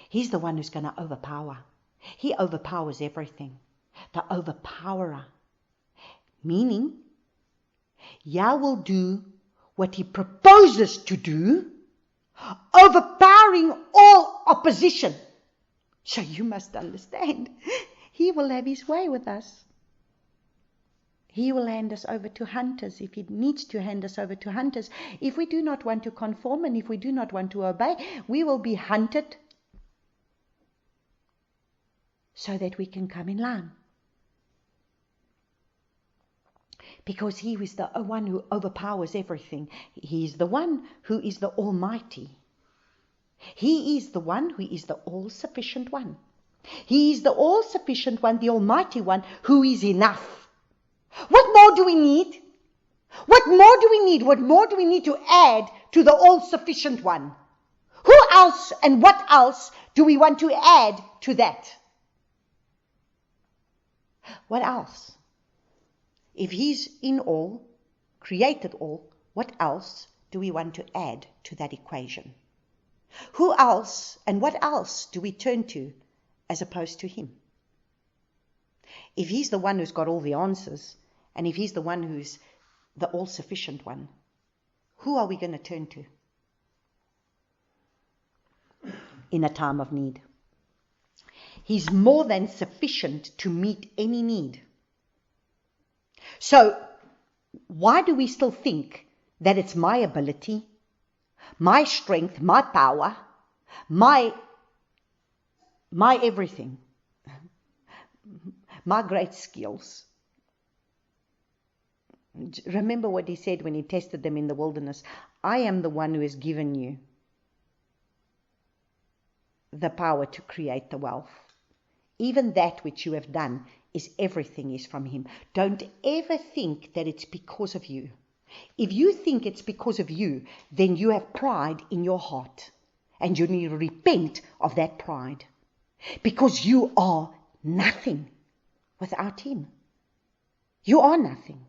He's the one who's going to overpower. He overpowers everything. The overpowerer. Meaning, Yah will do what He proposes to do, overpowering all opposition. So you must understand, He will have His way with us. He will hand us over to hunters if He needs to hand us over to hunters. If we do not want to conform and if we do not want to obey, we will be hunted so that we can come in line. Because He is the one who overpowers everything. He is the one who is the Almighty. He is the one who is the all-sufficient one. He is the all-sufficient one, the Almighty one, who is enough. What more do we need? What more do we need? What more do we need to add to the all-sufficient one? Who else and what else do we want to add to that? What else? If He's in all, created all, what else do we want to add to that equation? Who else and what else do we turn to as opposed to Him? If He's the one who's got all the answers, and if He's the one who's the all-sufficient one, who are we going to turn to in a time of need? He's more than sufficient to meet any need. So, why do we still think that it's my ability, my strength, my power, my everything, my great skills? Remember what he said when he tested them in the wilderness. I am the one who has given you the power to create the wealth. Even that which you have done everything is from him. Don't ever think that it's because of you. If you think it's because of you, then you have pride in your heart. And you need to repent of that pride. Because you are nothing without him. You are nothing.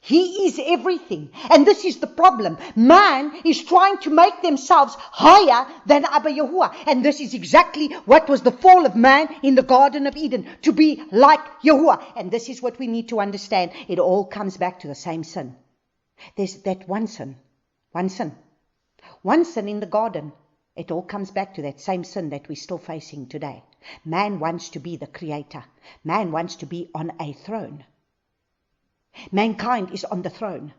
He is everything. And this is the problem. Man is trying to make themselves higher than Abba Yahuwah. And this is exactly what was the fall of man in the Garden of Eden. To be like Yahuwah. And this is what we need to understand. It all comes back to the same sin. There's that one sin. One sin. One sin in the garden. It all comes back to that same sin that we're still facing today. Man wants to be the creator. Man wants to be on a throne. Mankind is on the throne.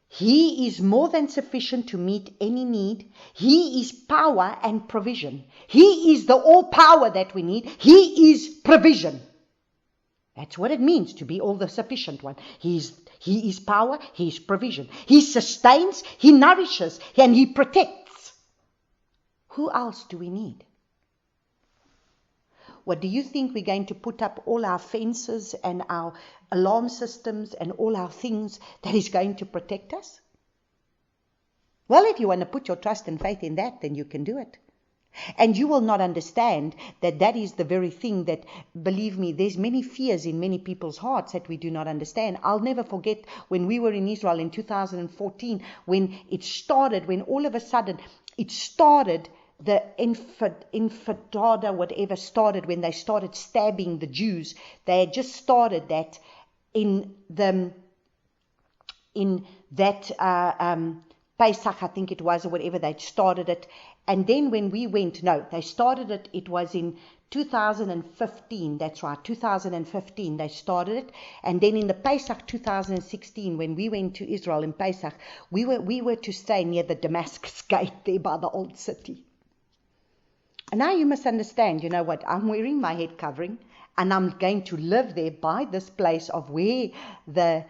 He is more than sufficient to meet any need. He is power and provision. He is the all power that we need. He is provision. That's what it means to be all the sufficient one. He is power, he is provision. He sustains, he nourishes, and he protects. Who else do we need? What do you think we're going to put up all our fences and our alarm systems and all our things that is going to protect us? Well, if you want to put your trust and faith in that, then you can do it. And you will not understand that that is the very thing that, believe me, there's many fears in many people's hearts that we do not understand. I'll never forget when we were in Israel in 2014, when it started, when all of a sudden it started, the infidada, whatever started, when they started stabbing the Jews. They had just started that in that Pesach, I think it was, or whatever, they started it. And then when we went, they started it, it was in 2015, that's right, 2015 they started it. And then in the Pesach 2016, when we went to Israel in Pesach, we were to stay near the Damascus gate there by the old city. And now you must understand, you know what, I'm wearing my head covering, and I'm going to live there by this place of where the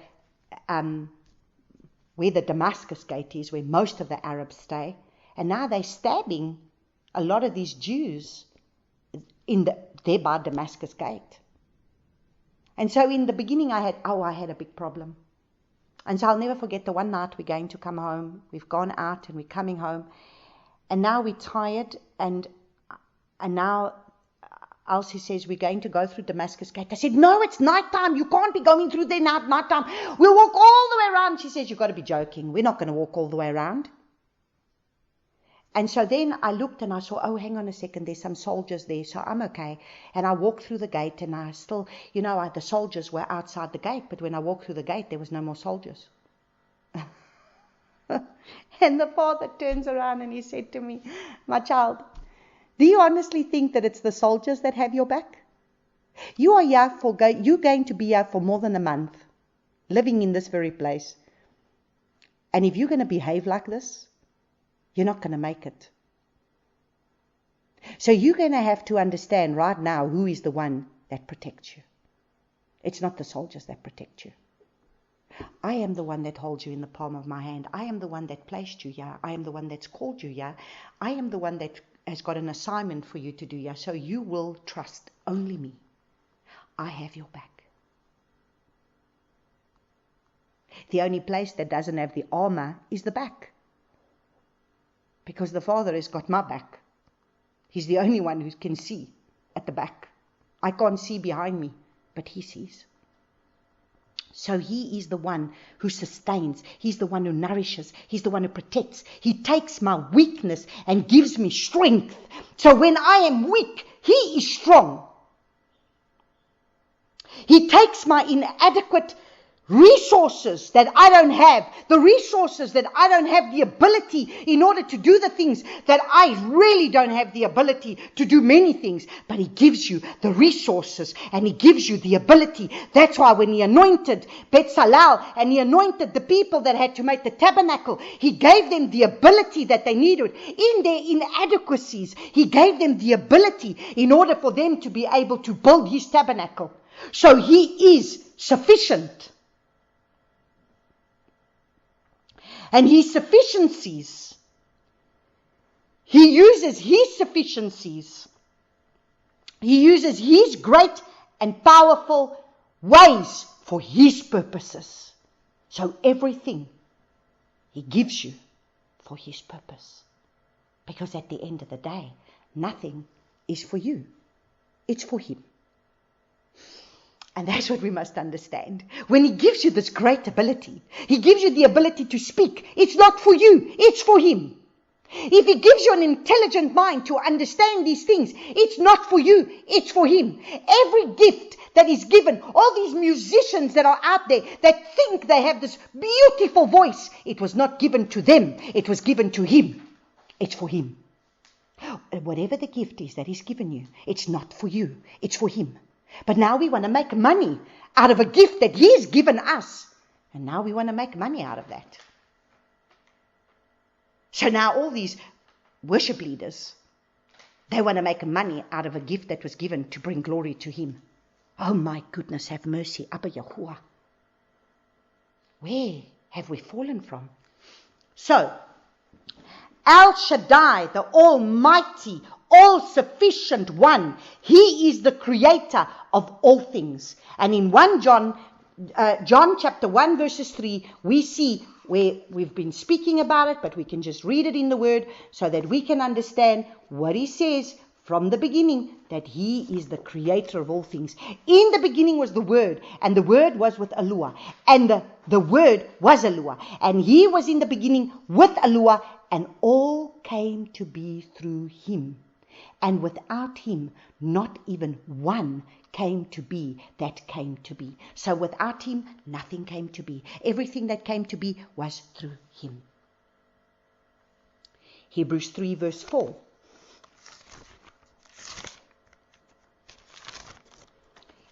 Damascus gate is, where most of the Arabs stay. And now they're stabbing a lot of these Jews there by Damascus gate. And so in the beginning I had a big problem. And so I'll never forget the one night we're going to come home. We've gone out and we're coming home. And now we're tired, and now Elsie says, we're going to go through Damascus gate. I said, no, it's nighttime. You can't be going through there now at nighttime. We'll walk all the way around. She says, you've got to be joking. We're not going to walk all the way around. And so then I looked and I saw, oh, hang on a second, there's some soldiers there, so I'm okay. And I walked through the gate, and I still, the soldiers were outside the gate, but when I walked through the gate, there was no more soldiers. And the father turns around and he said to me, my child, do you honestly think that it's the soldiers that have your back? You're going to be here for more than a month, living in this very place. And if you're going to behave like this, you're not going to make it. So you're going to have to understand right now who is the one that protects you. It's not the soldiers that protect you. I am the one that holds you in the palm of my hand. I am the one that placed you here. I am the one that's called you here. I am the one that has got an assignment for you to do here. So you will trust only me. I have your back. The only place that doesn't have the armor is the back. Because the Father has got my back. He's the only one who can see at the back. I can't see behind me, but He sees. So He is the one who sustains. He's the one who nourishes. He's the one who protects. He takes my weakness and gives me strength. So when I am weak, He is strong. He takes my inadequate resources that I don't have, the resources that I don't have the ability in order to do the things that I really don't have the ability to do many things. But He gives you the resources and He gives you the ability. That's why when He anointed Bezalel and He anointed the people that had to make the tabernacle, He gave them the ability that they needed. In their inadequacies, He gave them the ability in order for them to be able to build His tabernacle. So He is sufficient. And His sufficiencies, He uses His sufficiencies. He uses His great and powerful ways for His purposes. So everything He gives you for His purpose. Because at the end of the day, nothing is for you. It's for Him. And that's what we must understand. When He gives you this great ability, He gives you the ability to speak. It's not for you, it's for Him. If He gives you an intelligent mind to understand these things, it's not for you, it's for Him. Every gift that is given, all these musicians that are out there that think they have this beautiful voice, it was not given to them, it was given to Him. It's for Him. Whatever the gift is that He's given you, it's not for you, it's for Him. But now we want to make money out of a gift that He's given us. And now we want to make money out of that. So now all these worship leaders, they want to make money out of a gift that was given to bring glory to Him. Oh my goodness, have mercy, Abba Yahuwah. Where have we fallen from? So, El Shaddai, the Almighty, all-sufficient one, He is the creator of all things. And in John chapter 1 verses 3, we see where we've been speaking about it, but we can just read it in the Word so that we can understand what He says from the beginning, that He is the creator of all things. In the beginning was the Word, and the Word was with Yahuwah, and the Word was Yahuwah, and He was in the beginning with Yahuwah, and all came to be through Him. And without Him, not even one came to be that came to be. So without Him, nothing came to be. Everything that came to be was through Him. Hebrews 3 verse 4.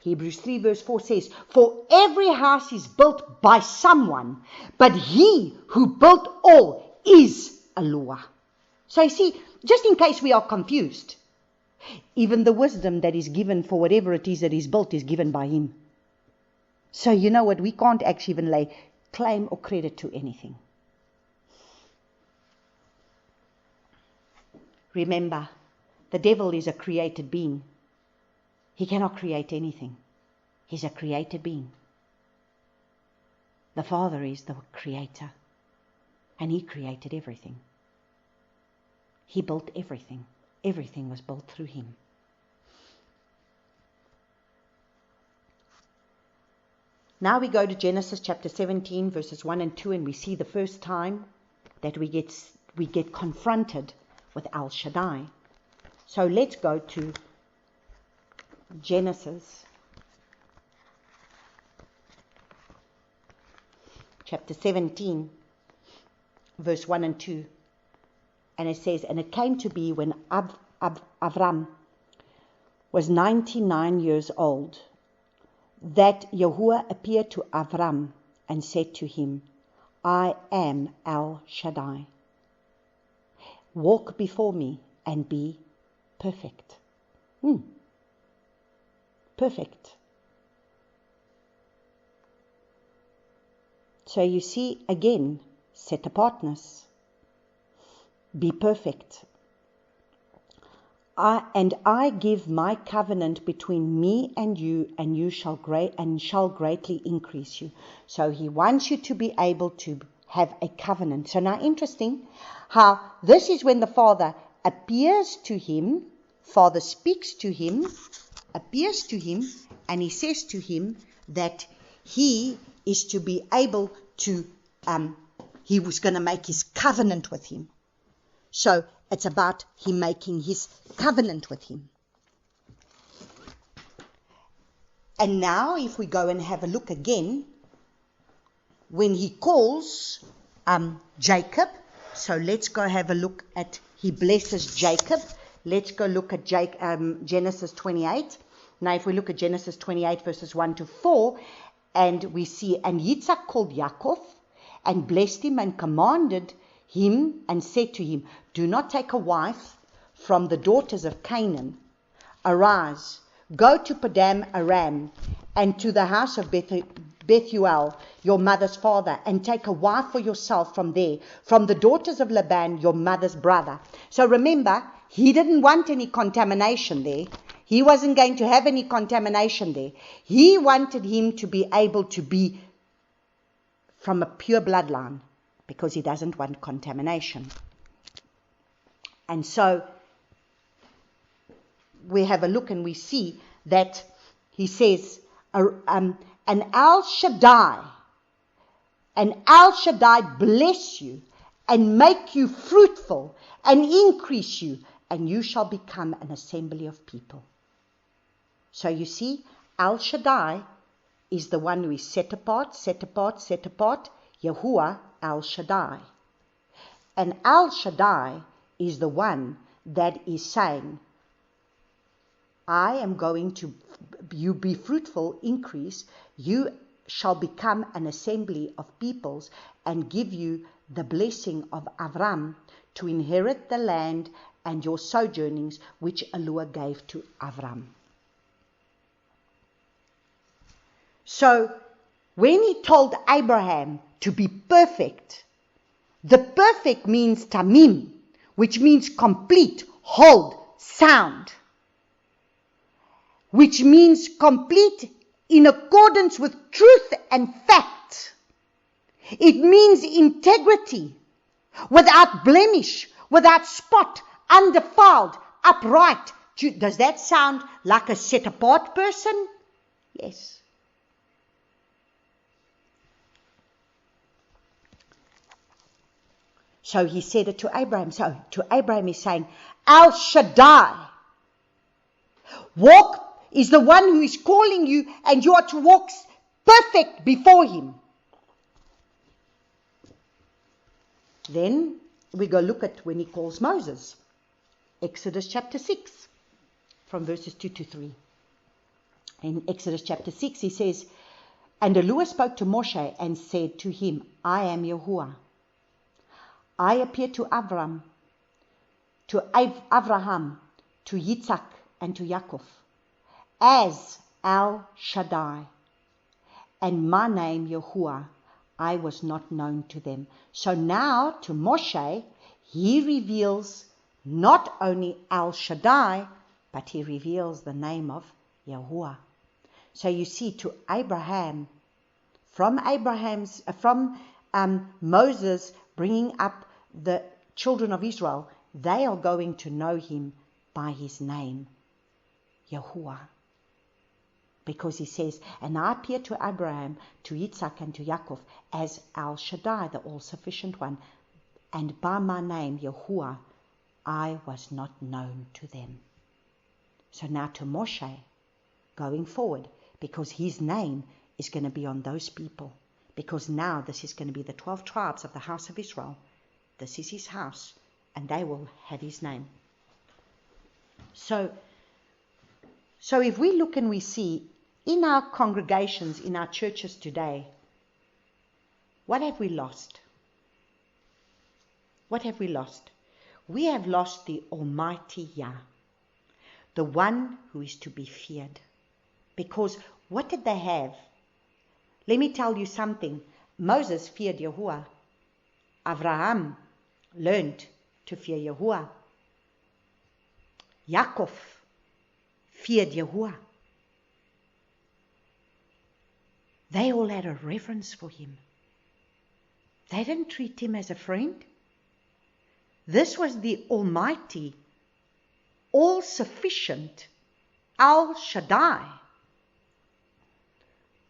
Hebrews 3 verse 4 says, "For every house is built by someone, but He who built all is Yahuwah." So you see, just in case we are confused, even the wisdom that is given for whatever it is that is built is given by Him. So you know what? We can't actually even lay claim or credit to anything. Remember, the devil is a created being. He cannot create anything. He's a created being. The Father is the creator, and He created everything. He built everything. Everything was built through Him. Now we go to Genesis chapter 17 verses 1 and 2, and we see the first time that we get confronted with El Shaddai. So let's go to Genesis chapter 17 verse 1 and 2. And it says, "And it came to be when Avram was 99 years old, that Yahuwah appeared to Avram and said to him, I am El Shaddai. Walk before me and be perfect." Perfect. So you see, again, set apartness. Be perfect. I give my covenant between me and you shall greatly increase you. So He wants you to be able to have a covenant. So now interesting how this is when the Father appears to him, Father speaks to him, appears to him, and He says to him that he is to be able to, he was going to make His covenant with him. So it's about Him making His covenant with him. And now if we go and have a look again when he calls Jacob. So let's go have a look at, he blesses Jacob. Let's go look at Genesis 28. Now if we look at Genesis 28 verses 1 to 4, and we see, and Yitzhak called Yaakov and blessed him and commanded him and said to him, do not take a wife from the daughters of Canaan. Arise, go to Padam Aram and to the house of Bethuel, your mother's father, and take a wife for yourself from there, from the daughters of Laban, your mother's brother. So remember, he didn't want any contamination there. He wasn't going to have any contamination there. He wanted him to be able to be from a pure bloodline because he doesn't want contamination. And so we have a look and we see that he says, and Al Shaddai bless you and make you fruitful and increase you, and you shall become an assembly of people. So you see, Al Shaddai is the one who is set apart, Yahuwah Al Shaddai. And Al Shaddai is the one that is saying, I am going to, you be fruitful, increase, you shall become an assembly of peoples, and give you the blessing of Avram to inherit the land and your sojournings which Yahuwah gave to Avram. So when he told Abraham to be perfect, the perfect means tamim, which means complete, whole, sound, which means complete in accordance with truth and fact. It means integrity, without blemish, without spot, undefiled, upright. Does that sound like a set apart person? Yes. So he said it to Abraham. So to Abraham he's saying, Al Shaddai, is the one who is calling you, and you are to walk perfect before him. Then we go look at when he calls Moses. Exodus chapter 6, from verses 2 to 3. In Exodus chapter 6 he says, and Yahuwah spoke to Moshe and said to him, I am Yahuwah. I appeared to Abraham, to Yitzhak, and to Yaakov as Al Shaddai, and my name Yahuwah, I was not known to them. So now to Moshe, he reveals not only Al Shaddai, but he reveals the name of Yahuwah. So you see, to Abraham, from Moses bringing up the children of Israel, they are going to know him by his name, Yahuwah. Because he says, and I appeared to Abraham, to Yitzhak, and to Yaakov as Al Shaddai, the all-sufficient one, and by my name, Yahuwah, I was not known to them. So now to Moshe, going forward, because his name is going to be on those people, because now this is going to be the 12 tribes of the house of Israel. This is his house, and they will have his name. So if we look and we see in our congregations, in our churches today, what have we lost? What have we lost? We have lost the Almighty Yah, the one who is to be feared. Because what did they have? Let me tell you something. Moses feared Yahuwah. Abraham learned to fear Yahuwah. Yaakov feared Yahuwah. They all had a reverence for him. They didn't treat him as a friend. This was the Almighty, all-sufficient Al Shaddai.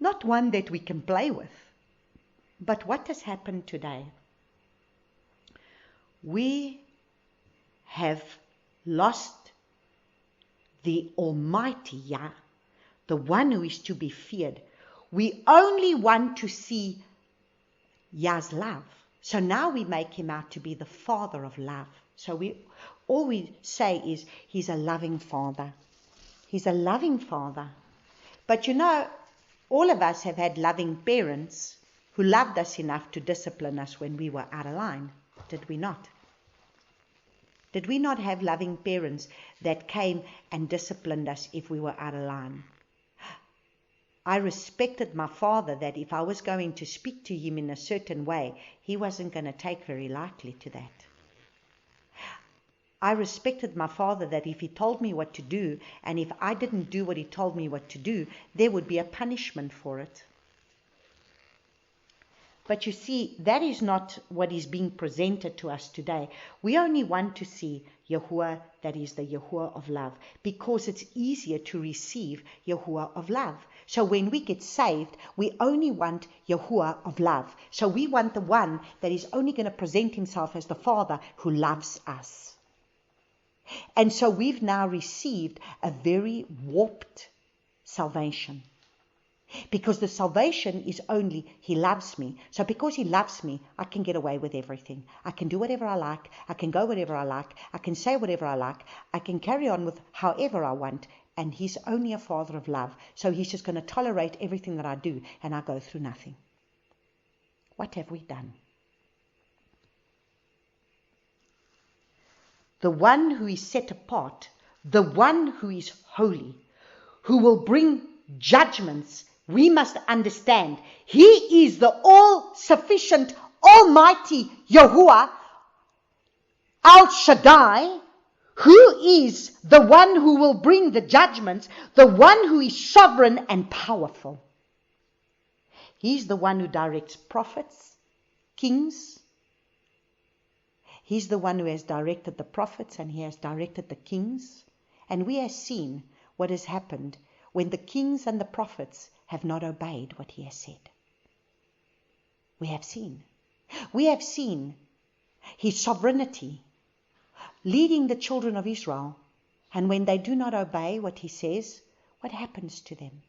Not one that we can play with. But what has happened today? We have lost the Almighty Yah, the one who is to be feared. We only want to see Yah's love. So now we make him out to be the Father of love. So all we say is he's a loving Father. He's a loving Father. But all of us have had loving parents who loved us enough to discipline us when we were out of line. Did we not? Did we not have loving parents that came and disciplined us if we were out of line? I respected my father that if I was going to speak to him in a certain way, he wasn't going to take very lightly to that. I respected my father that if he told me what to do, and if I didn't do what he told me what to do, there would be a punishment for it. But you see, that is not what is being presented to us today. We only want to see Yahuwah, that is the Yahuwah of love, because it's easier to receive Yahuwah of love. So when we get saved, we only want Yahuwah of love. So we want the one that is only going to present himself as the Father who loves us. And so we've now received a very warped salvation. Because the salvation is only, he loves me. So because he loves me, I can get away with everything. I can do whatever I like. I can go wherever I like. I can say whatever I like. I can carry on with however I want. And he's only a Father of love. So he's just going to tolerate everything that I do. And I go through nothing. What have we done? The one who is set apart, the one who is holy, who will bring judgments, we must understand he is the all-sufficient, almighty Yahuwah, El Shaddai, who is the one who will bring the judgments, the one who is sovereign and powerful. He's the one who directs prophets, kings. He's the one who has directed the prophets and he has directed the kings. And we have seen what has happened when the kings and the prophets have not obeyed what he has said. We have seen. We have seen his sovereignty leading the children of Israel. And when they do not obey what he says, what happens to them?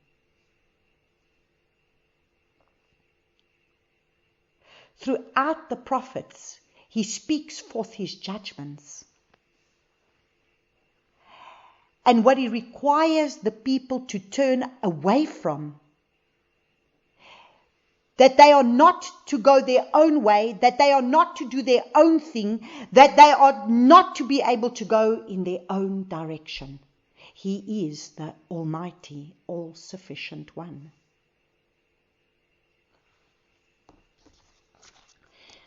Throughout the prophets, he speaks forth his judgments. And what he requires the people to turn away from. That they are not to go their own way, that they are not to do their own thing, that they are not to be able to go in their own direction. He is the Almighty, all-sufficient one.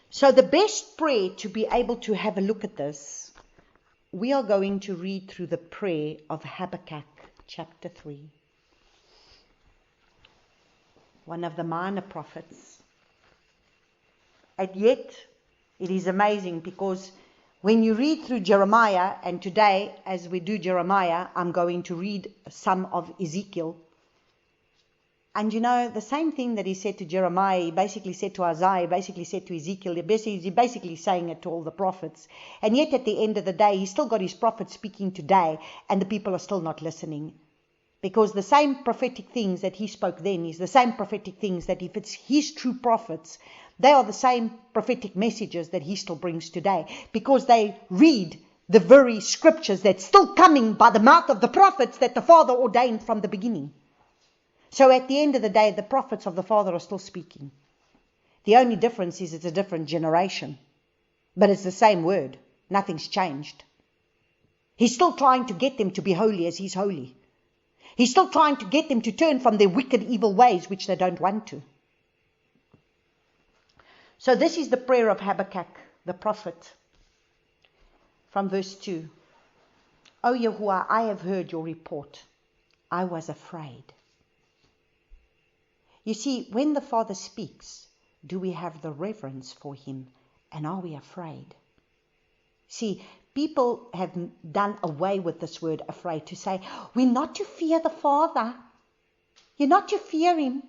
So the best prayer to be able to have a look at this, we are going to read through the prayer of Habakkuk, chapter 3. One of the minor prophets. And yet, it is amazing because when you read through Jeremiah, and today, as we do Jeremiah, I'm going to read some of Ezekiel. And the same thing that he said to Jeremiah, he basically said to Isaiah, he basically said to Ezekiel, he's basically saying it to all the prophets. And yet at the end of the day, he's still got his prophets speaking today, and the people are still not listening. Because the same prophetic things that he spoke then is the same prophetic things that if it's his true prophets, they are the same prophetic messages that he still brings today. Because they read the very scriptures that's still coming by the mouth of the prophets that the Father ordained from the beginning. So at the end of the day, the prophets of the Father are still speaking. The only difference is it's a different generation. But it's the same word. Nothing's changed. He's still trying to get them to be holy as he's holy. He's still trying to get them to turn from their wicked, evil ways, which they don't want to. So this is the prayer of Habakkuk, the prophet. From verse 2. O Yahuwah, I have heard your report. I was afraid. You see, when the Father speaks, do we have the reverence for him? And are we afraid? See, people have done away with this word afraid to say, we're not to fear the Father. You're not to fear him.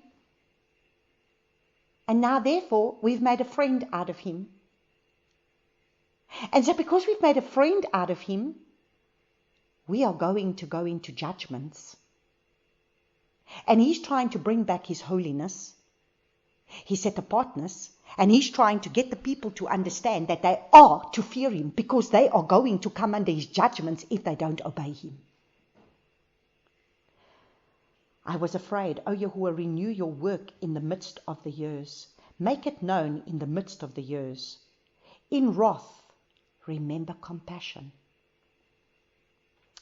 And now, therefore, we've made a friend out of him. And so because we've made a friend out of him, we are going to go into judgments. And he's trying to bring back his holiness. His set apartness, and he's trying to get the people to understand that they are to fear him because they are going to come under his judgments if they don't obey him. I was afraid, O Yahuwah, renew your work in the midst of the years. Make it known in the midst of the years. In wrath, remember compassion.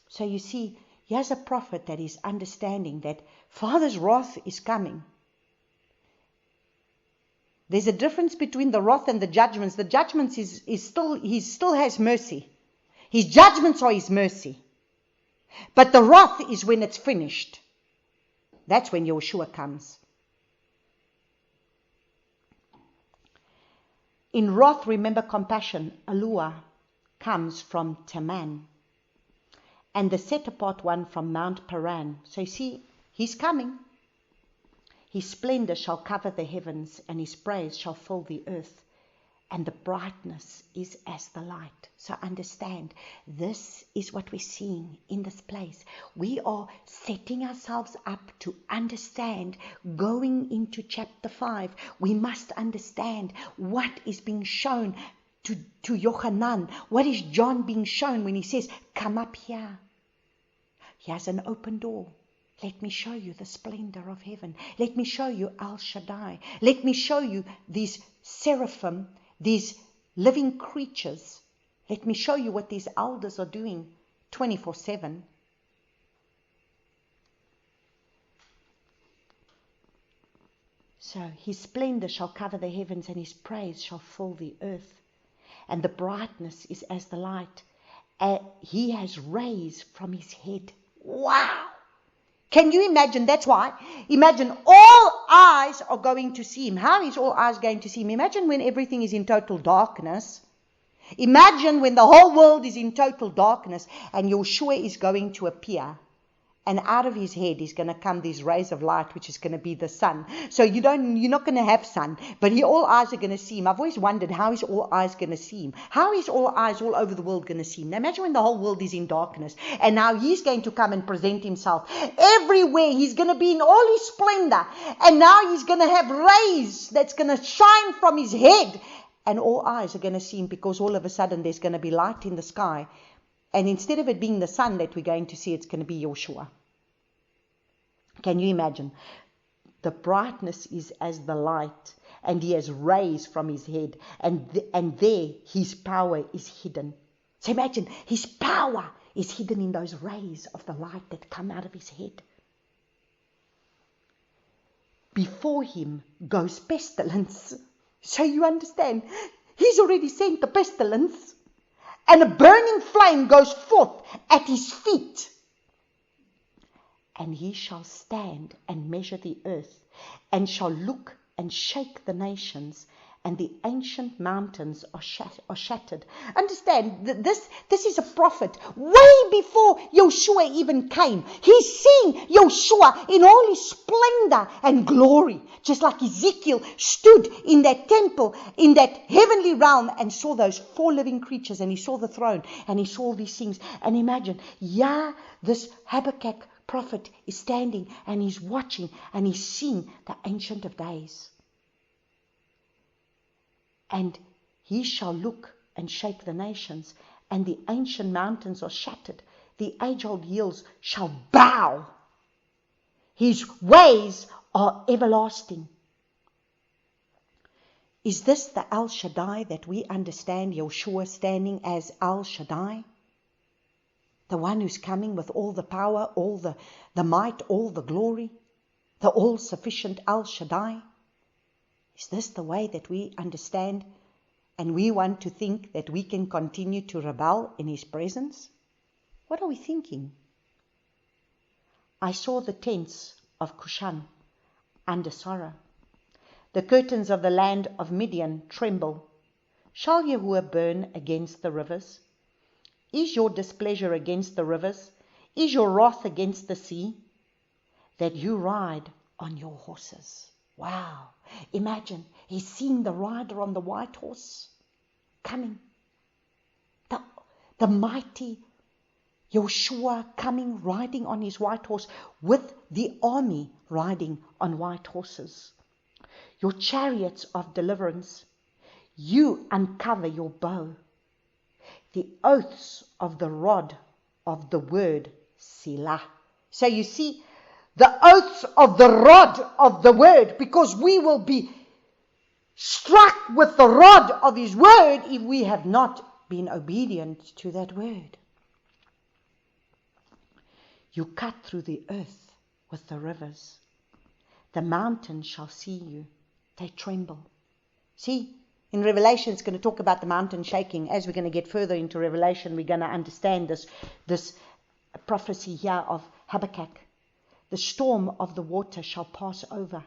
So you see, here's a prophet that is understanding that Father's wrath is coming. There's a difference between the wrath and the judgments. The judgments he still has mercy. His judgments are his mercy. But the wrath is when it's finished. That's when Yahuwah comes. In wrath, remember compassion. Alua comes from Teman. And the set apart one from Mount Paran. So you see, he's coming. His splendor shall cover the heavens, and his praise shall fill the earth. And the brightness is as the light. So understand, this is what we're seeing in this place. We are setting ourselves up to understand, going into chapter 5. We must understand what is being shown to Yochanan. What is John being shown when he says, come up here. Here's an open door. Let me show you the splendor of heaven. Let me show you Al Shaddai. Let me show you these seraphim, these living creatures. Let me show you what these elders are doing 24/7. So his splendor shall cover the heavens, and his praise shall fill the earth. And the brightness is as the light. He has rays from his head. Wow! Can you imagine? That's why. Imagine all eyes are going to see him. How is all eyes going to see him? Imagine when everything is in total darkness. Imagine when the whole world is in total darkness and Yahuwah is going to appear. And out of his head is going to come these rays of light, which is going to be the sun. So you're not going to have sun, but all eyes are going to see him. I've always wondered, how is all eyes going to see him? How is all eyes all over the world going to see him? Now imagine when the whole world is in darkness, and now he's going to come and present himself. Everywhere he's going to be in all his splendor, and now he's going to have rays that's going to shine from his head, and all eyes are going to see him because all of a sudden there's going to be light in the sky. And instead of it being the sun that we're going to see, it's going to be Yahuwah. Can you imagine? The brightness is as the light, and he has rays from his head, and there his power is hidden. So imagine, his power is hidden in those rays of the light that come out of his head. Before him goes pestilence. So you understand, he's already sent the pestilence. And a burning flame goes forth at his feet. And he shall stand and measure the earth, and shall look and shake the nations, and the ancient mountains are shattered. Understand, this is a prophet way before Yahuwah even came. He's seeing Yahuwah in all his splendor and glory, just like Ezekiel stood in that temple, in that heavenly realm, and saw those 4 living creatures, and he saw the throne, and he saw all these things. And imagine, this Habakkuk prophet is standing, and he's watching, and he's seeing the Ancient of Days. And he shall look and shake the nations, and the ancient mountains are shattered. The age-old hills shall bow. His ways are everlasting. Is this the El Shaddai that we understand Yahuwah standing as El Shaddai? The one who's coming with all the power, all the might, all the glory, the all-sufficient El Shaddai? Is this the way that we understand, and we want to think that we can continue to rebel in his presence? What are we thinking? I saw the tents of Cushan under sorrow. The curtains of the land of Midian tremble. Shall Yahuwah burn against the rivers? Is your displeasure against the rivers? Is your wrath against the sea? That you ride on your horses. Wow. Imagine, he's seeing the rider on the white horse coming. The mighty Yahuwah coming, riding on his white horse, with the army riding on white horses. your chariots of deliverance. You uncover your bow. The oaths of the rod of the word, Selah. So you see, the oaths of the rod of the word, because we will be struck with the rod of his word if we have not been obedient to that word. You cut through the earth with the rivers. The mountains shall see you. They tremble. See, in Revelation it's going to talk about the mountain shaking. As we're going to get further into Revelation, we're going to understand this prophecy here of Habakkuk. The storm of the water shall pass over.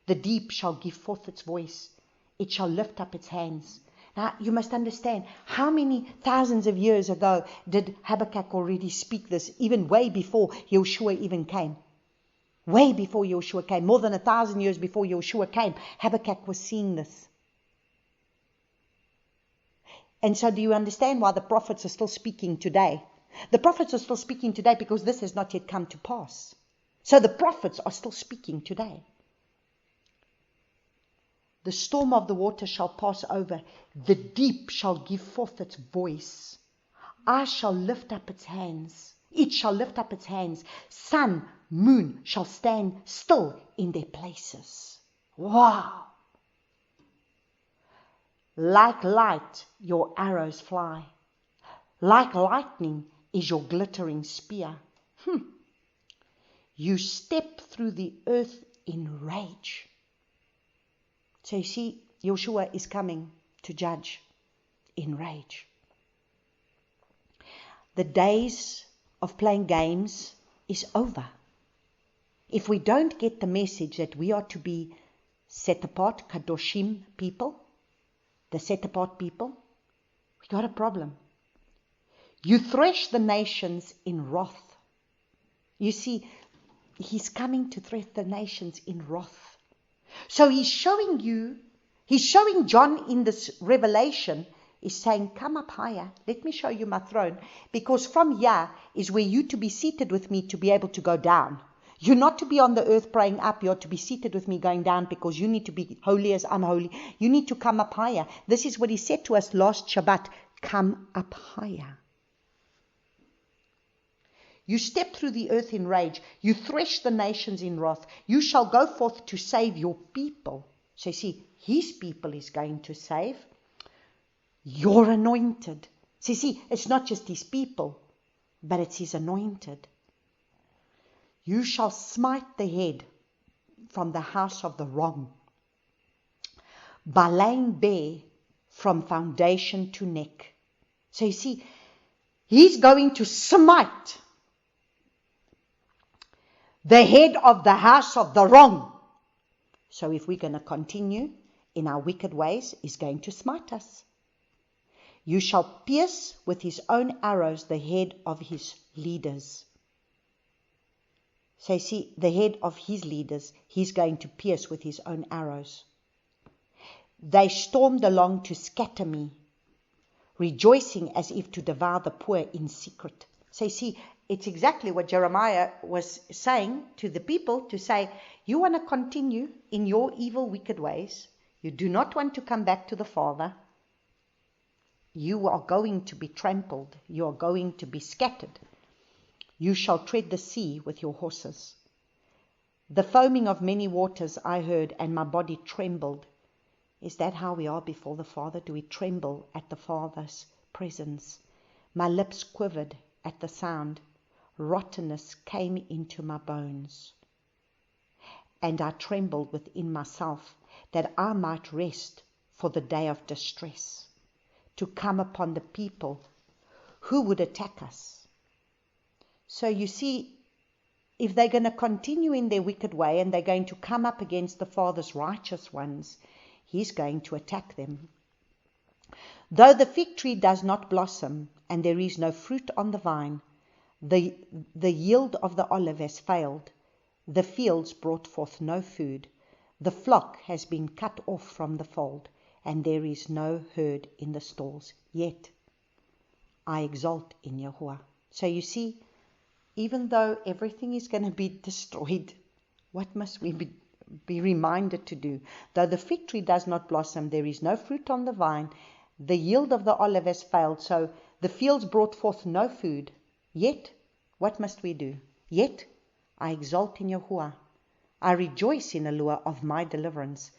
The deep shall give forth its voice. It shall lift up its hands. Now, you must understand, how many thousands of years ago did Habakkuk already speak this, even way before Yahuwah even came? Way before Yahuwah came, more than 1,000 years before Yahuwah came, Habakkuk was seeing this. And so do you understand why the prophets are still speaking today? The prophets are still speaking today because this has not yet come to pass. So the prophets are still speaking today. The storm of the water shall pass over. The deep shall give forth its voice. I shall lift up its hands. It shall lift up its hands. Sun, moon shall stand still in their places. Wow! Like light, your arrows fly. Like lightning is your glittering spear. You step through the earth in rage. So you see, Yahuwah is coming to judge in rage. The days of playing games is over. If we don't get the message that we are to be set apart, kadoshim people, the set apart people, we got a problem. You thresh the nations in wrath. You see, he's coming to thresh the nations in wrath. So he's showing John in this revelation, is saying, come up higher, let me show you my throne, because from here is where you to be seated with me to be able to go down. You're not to be on the earth praying up, you're to be seated with me going down, because you need to be holy as I'm holy. You need to come up higher. This is what he said to us last Shabbat, come up higher. You step through the earth in rage. You thresh the nations in wrath. You shall go forth to save your people. So you see, his people is going to save. Your anointed. So you see, it's not just his people, but it's his anointed. You shall smite the head from the house of the wrong, by laying bare from foundation to neck. So you see, he's going to smite the head of the house of the wrong. So if we're going to continue in our wicked ways, he's going to smite us. You shall pierce with his own arrows the head of his leaders. So you see, the head of his leaders, he's going to pierce with his own arrows. They stormed along to scatter me, rejoicing as if to devour the poor in secret. So you see, it's exactly what Jeremiah was saying to the people, to say, you want to continue in your evil, wicked ways. You do not want to come back to the Father. You are going to be trampled. You are going to be scattered. You shall tread the sea with your horses. The foaming of many waters I heard, and my body trembled. Is that how we are before the Father? Do we tremble at the Father's presence? My lips quivered at the sound. Rottenness came into my bones. And I trembled within myself, that I might rest for the day of distress, to come upon the people who would attack us. So you see, if they're going to continue in their wicked way and they're going to come up against the Father's righteous ones, he's going to attack them. Though the fig tree does not blossom and there is no fruit on the vine, the yield of the olive has failed. The fields brought forth no food. The flock has been cut off from the fold, and there is no herd in the stalls. Yet I exult in Yahuwah. So you see, even though everything is going to be destroyed, what must we be reminded to do. Though the fig tree does not blossom, there is no fruit on the vine, the yield of the olive has failed, so the fields brought forth no food. Yet, what must we do? Yet, I exult in Yahuwah. I rejoice in the lure of my deliverance.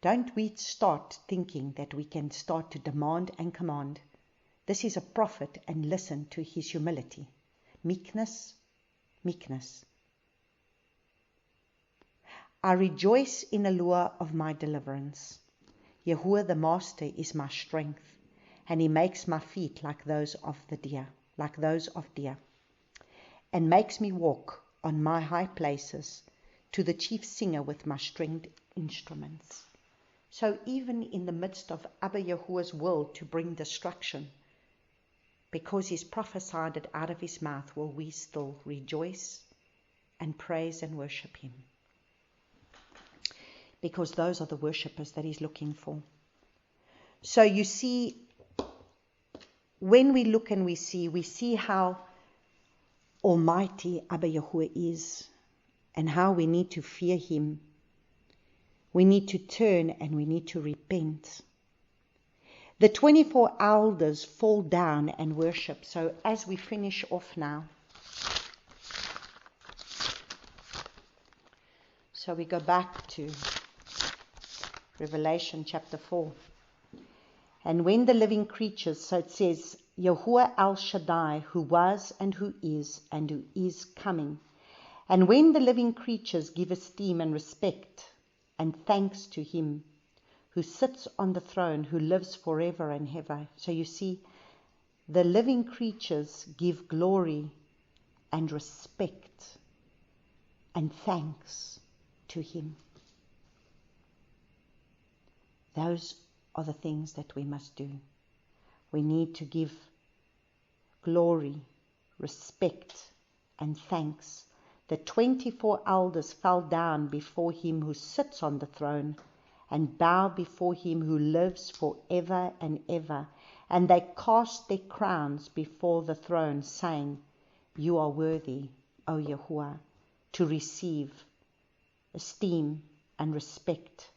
Don't we start thinking that we can start to demand and command. This is a prophet, and listen to his humility. Meekness, meekness. I rejoice in the lure of my deliverance. Yahuwah the Master is my strength, and he makes my feet like those of deer, and makes me walk on my high places, to the chief singer with my stringed instruments. So even in the midst of Abba Yahuwah's will to bring destruction, because he's prophesied it out of his mouth, will we still rejoice and praise and worship him? Because those are the worshippers that he's looking for. So you see, when we look and we see how almighty Abba Yahuwah is, and how we need to fear him. We need to turn and we need to repent. The 24 elders fall down and worship. So as we finish off now, so we go back to Revelation chapter 4. And when the living creatures, so it says, Yahuwah El Shaddai, who was and who is coming. And when the living creatures give esteem and respect and thanks to him who sits on the throne, who lives forever and ever. So you see, the living creatures give glory and respect and thanks to him. Those are the things that we must do. We need to give glory, respect, and thanks. The 24 elders fell down before him who sits on the throne and bow before him who lives forever and ever. And they cast their crowns before the throne, saying, You are worthy, O Yahuwah, to receive esteem and respect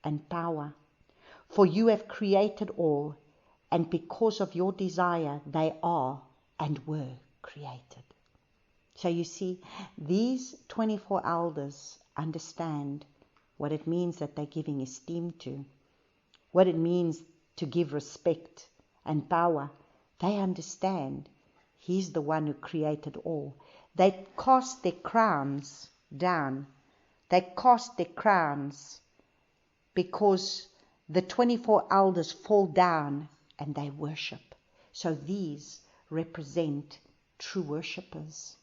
and power. For you have created all, and because of your desire they are and were created. So you see, these 24 elders understand what it means that they're giving esteem to, what it means to give respect and power. They understand he's the one who created all. They cast their crowns down. They cast their crowns because the 24 elders fall down and they worship. So these represent true worshippers.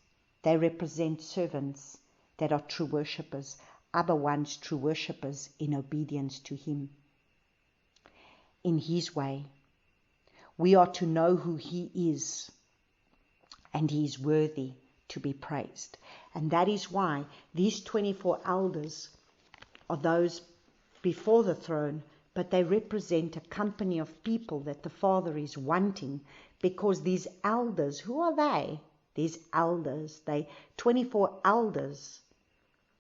They represent servants that are true worshippers. Abba wants true worshippers in obedience to him. In his way, we are to know who he is, and he is worthy to be praised. And that is why these 24 elders are those before the throne, but they represent a company of people that the Father is wanting, because these elders, who are they? These elders, 24 elders,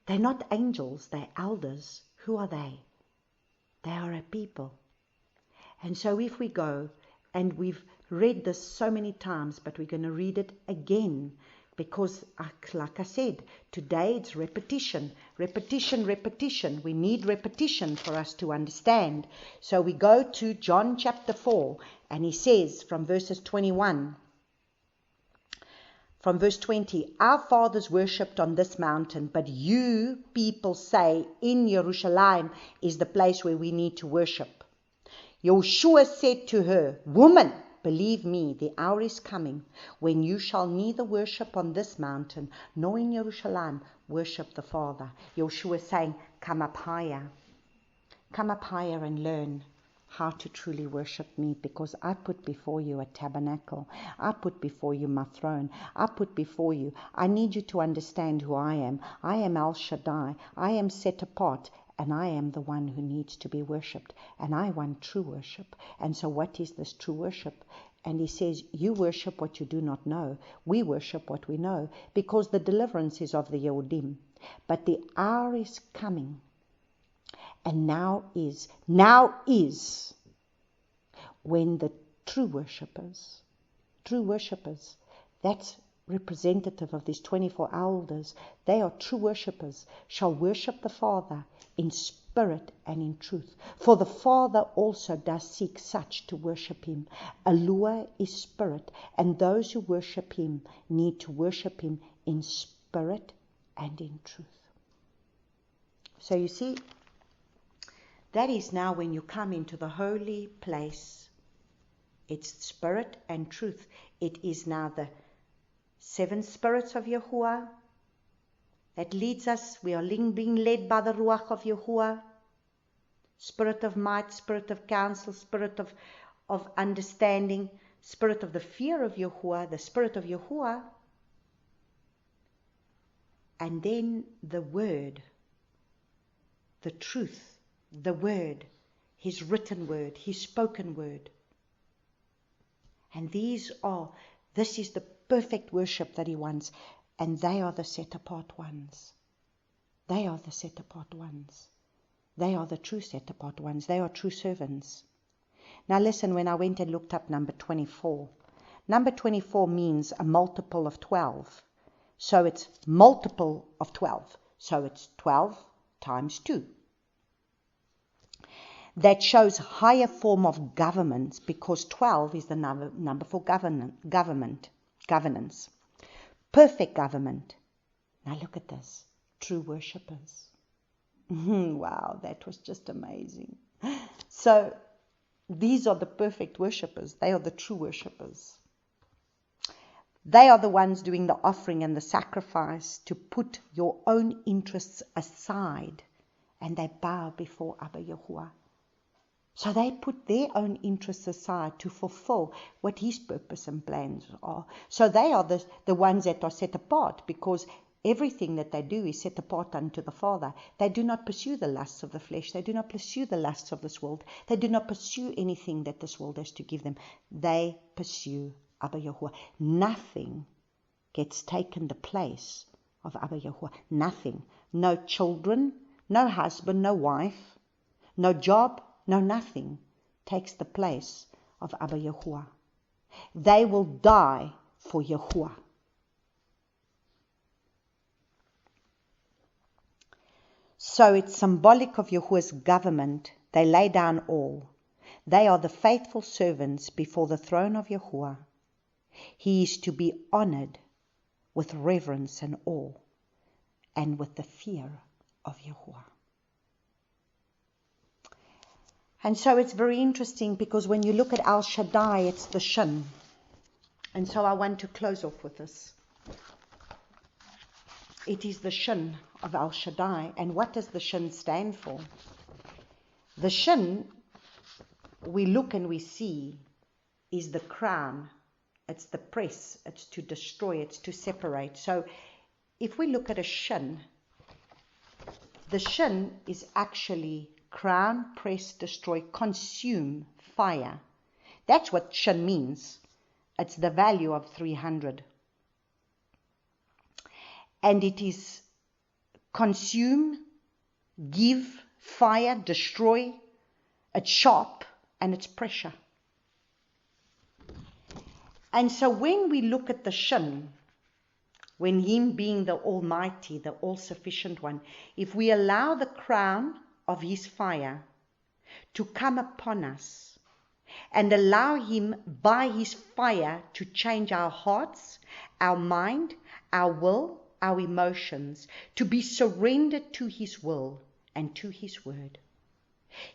they're not angels, they're elders. Who are they? They are a people. And so if we go, and we've read this so many times, but we're going to read it again, because like I said, today it's repetition. We need repetition for us to understand. So we go to John chapter 4, and he says from verses 21, from verse 20, Our fathers worshipped on this mountain, but you people say in Jerusalem is the place where we need to worship. Yahuwah said to her, Woman, believe me, the hour is coming when you shall neither worship on this mountain nor in Jerusalem worship the Father. Yahuwah is saying, come up higher and learn how to truly worship me, because I put before you a tabernacle. I put before you my throne. I put before you. I need you to understand who I am. I am El Shaddai. I am set apart, and I am the one who needs to be worshipped. And I want true worship. And so what is this true worship? And he says, you worship what you do not know. We worship what we know, because the deliverance is of the Yehudim. But the hour is coming And now is when the true worshippers, that's representative of these 24 elders, they are true worshippers, shall worship the Father in spirit and in truth. For the Father also does seek such to worship him. Yahuwah is spirit, and those who worship him need to worship him in spirit and in truth. So you see, that is now when you come into the holy place. It's spirit and truth. It is now the 7 spirits of Yahuwah that leads us. We are being led by the Ruach of Yahuwah. Spirit of might, spirit of counsel, spirit of understanding, spirit of the fear of Yahuwah, the spirit of Yahuwah. And then the word, the truth, the word, his written word, his spoken word. And this is the perfect worship that he wants. And they are the set apart ones. They are the set apart ones. They are the true set apart ones. They are true servants. Now listen, when I went and looked up number 24. Number 24 means a multiple of 12. So it's multiple of 12. So it's 12 times 2. That shows higher form of government, because 12 is the number for governance. Perfect government. Now look at this. True worshippers. Wow, that was just amazing. So these are the perfect worshippers. They are the true worshippers. They are the ones doing the offering and the sacrifice to put your own interests aside, and they bow before Abba Yahuwah. So they put their own interests aside to fulfill what his purpose and plans are. So they are the ones that are set apart, because everything that they do is set apart unto the Father. They do not pursue the lusts of the flesh. They do not pursue the lusts of this world. They do not pursue anything that this world has to give them. They pursue Abba Yahuwah. Nothing gets taken the place of Abba Yahuwah. Nothing. No children, no husband, no wife, no job, no nothing takes the place of Abba Yahuwah. They will die for Yahuwah. So it's symbolic of Yahuwah's government. They lay down all. They are the faithful servants before the throne of Yahuwah. He is to be honored with reverence and awe, and with the fear of Yahuwah. And so it's very interesting, because when you look at Al Shaddai, it's the Shin. And so I want to close off with this. It is the Shin of Al Shaddai. And what does the Shin stand for? The Shin, we look and we see, is the crown. It's the press. It's to destroy. It's to separate. So if we look at a Shin, the Shin is actually crown, press, destroy, consume, fire. That's what Shin means. It's the value of 300. And it is consume, give, fire, destroy. It's sharp and it's pressure. And so when we look at the Shin, when him being the Almighty, the all-sufficient one, if we allow the crown of his fire to come upon us and allow him by his fire to change our hearts, our mind, our will, our emotions, to be surrendered to his will and to his word.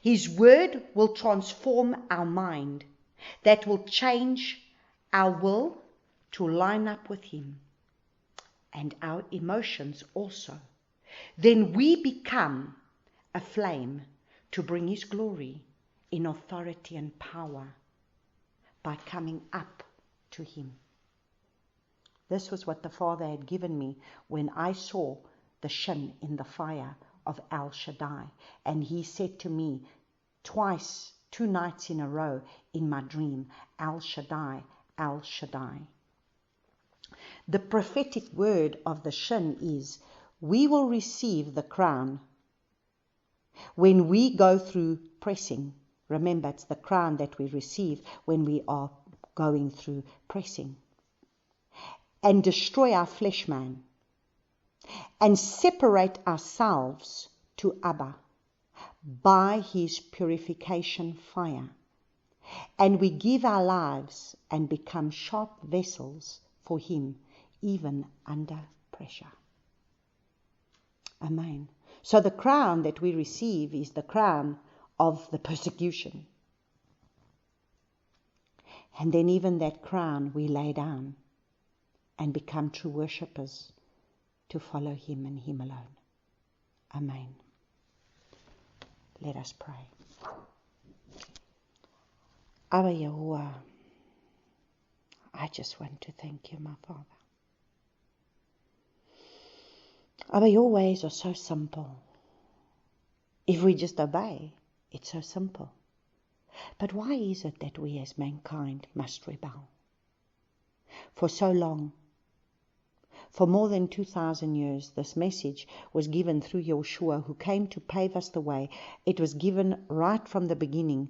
His word will transform our mind. That will change our will to line up with him, and our emotions also. Then we become a flame to bring his glory in authority and power by coming up to him. This was what the Father had given me when I saw the Shin in the fire of Al Shaddai. And he said to me twice, 2 nights in a row in my dream, Al Shaddai, Al Shaddai. The prophetic word of the Shin is, we will receive the crown. When we go through pressing, remember it's the crown that we receive when we are going through pressing, and destroy our flesh man, and separate ourselves to Abba by his purification fire. And we give our lives and become sharp vessels for him, even under pressure. Amen. So the crown that we receive is the crown of the persecution. And then even that crown we lay down and become true worshippers to follow him and him alone. Amen. Let us pray. Abba Yahuwah, I just want to thank you, my Father. Abba, your ways are so simple. If we just obey, it's so simple. But why is it that we as mankind must rebel? For so long, for more than 2,000 years, this message was given through Yahuwah, who came to pave us the way. It was given right from the beginning,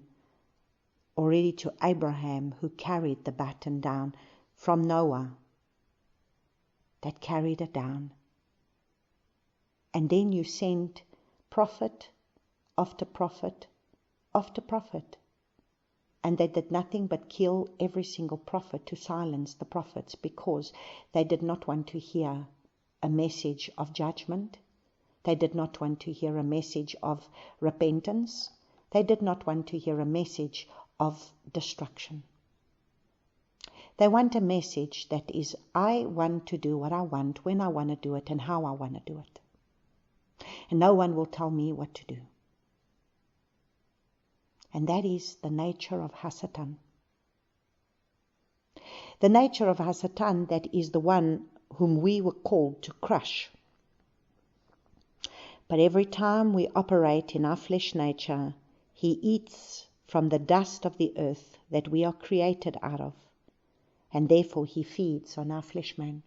already to Abraham, who carried the baton down from Noah, that carried it down. And then you sent prophet after prophet after prophet. And they did nothing but kill every single prophet to silence the prophets, because they did not want to hear a message of judgment. They did not want to hear a message of repentance. They did not want to hear a message of destruction. They want a message that is, I want to do what I want, when I want to do it, and how I want to do it. And no one will tell me what to do. And that is the nature of Hasatan. The nature of Hasatan, that is the one whom we were called to crush. But every time we operate in our flesh nature, he eats from the dust of the earth that we are created out of, and therefore he feeds on our flesh man.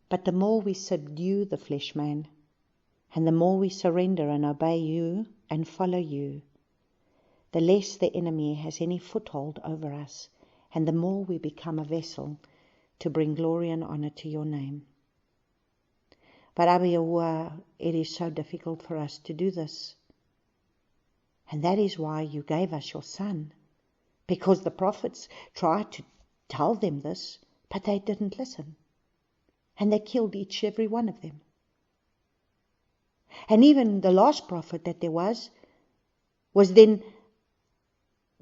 But the more we subdue the flesh man, and the more we surrender and obey you and follow you, the less the enemy has any foothold over us, and the more we become a vessel to bring glory and honor to your name. But Abba Yahuwah, it is so difficult for us to do this. And that is why you gave us your Son, because the prophets tried to tell them this, but they didn't listen. And they killed each every one of them. And even the last prophet that there was then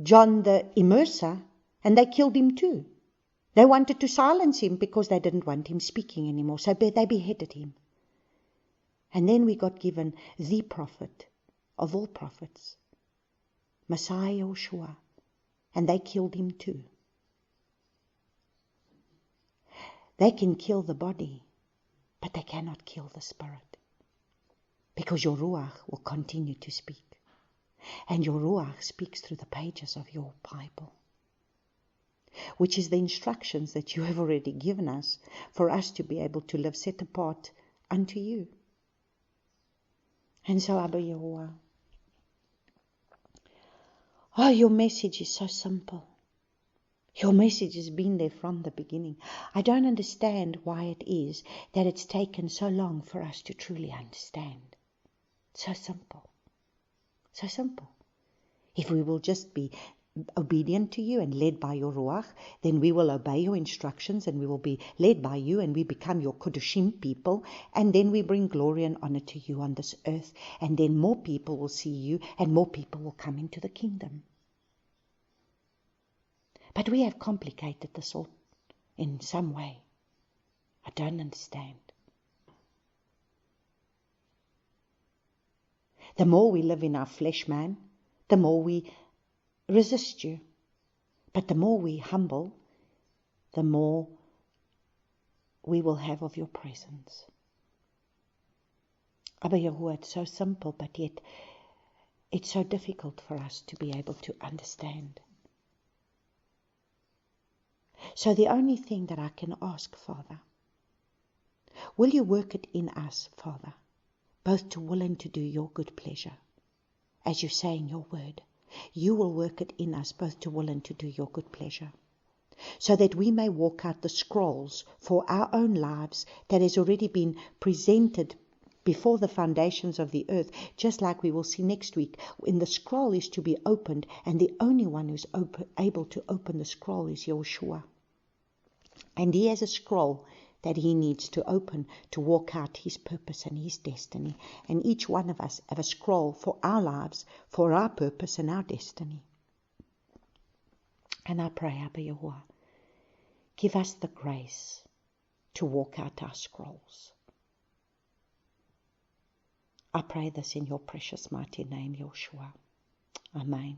John the Immerser, and they killed him too. They wanted to silence him because they didn't want him speaking anymore, so they beheaded him. And then we got given the prophet of all prophets, Messiah Yahushua, and they killed him too. They can kill the body, but they cannot kill the spirit, because your Ruach will continue to speak. And your Ruach speaks through the pages of your Bible, which is the instructions that you have already given us for us to be able to live set apart unto you. And so, Abba Yahuwah, oh, your message is so simple. Your message has been there from the beginning. I don't understand why it is that it's taken so long for us to truly understand. So simple. So simple. If we will just be obedient to you and led by your Ruach, then we will obey your instructions and we will be led by you, and we become your Kodoshim people, and then we bring glory and honor to you on this earth, and then more people will see you and more people will come into the kingdom. But we have complicated this all in some way. I don't understand. The more we live in our flesh, man, the more we resist you. But the more we humble, the more we will have of your presence. Abba Yahuwah, it's so simple, but yet it's so difficult for us to be able to understand. So the only thing that I can ask, Father, will you work it in us, Father? both to will and to do your good pleasure. As you say in your word, you will work it in us both to will and to do your good pleasure, so that we may walk out the scrolls for our own lives that has already been presented before the foundations of the earth, just like we will see next week, when the scroll is to be opened, and the only one who's able to open the scroll is Yahuwah. And he has a scroll that he needs to open to walk out his purpose and his destiny. And each one of us have a scroll for our lives, for our purpose and our destiny. And I pray, Abba Yahuwah, give us the grace to walk out our scrolls. I pray this in your precious mighty name, Yahuwah. Amen.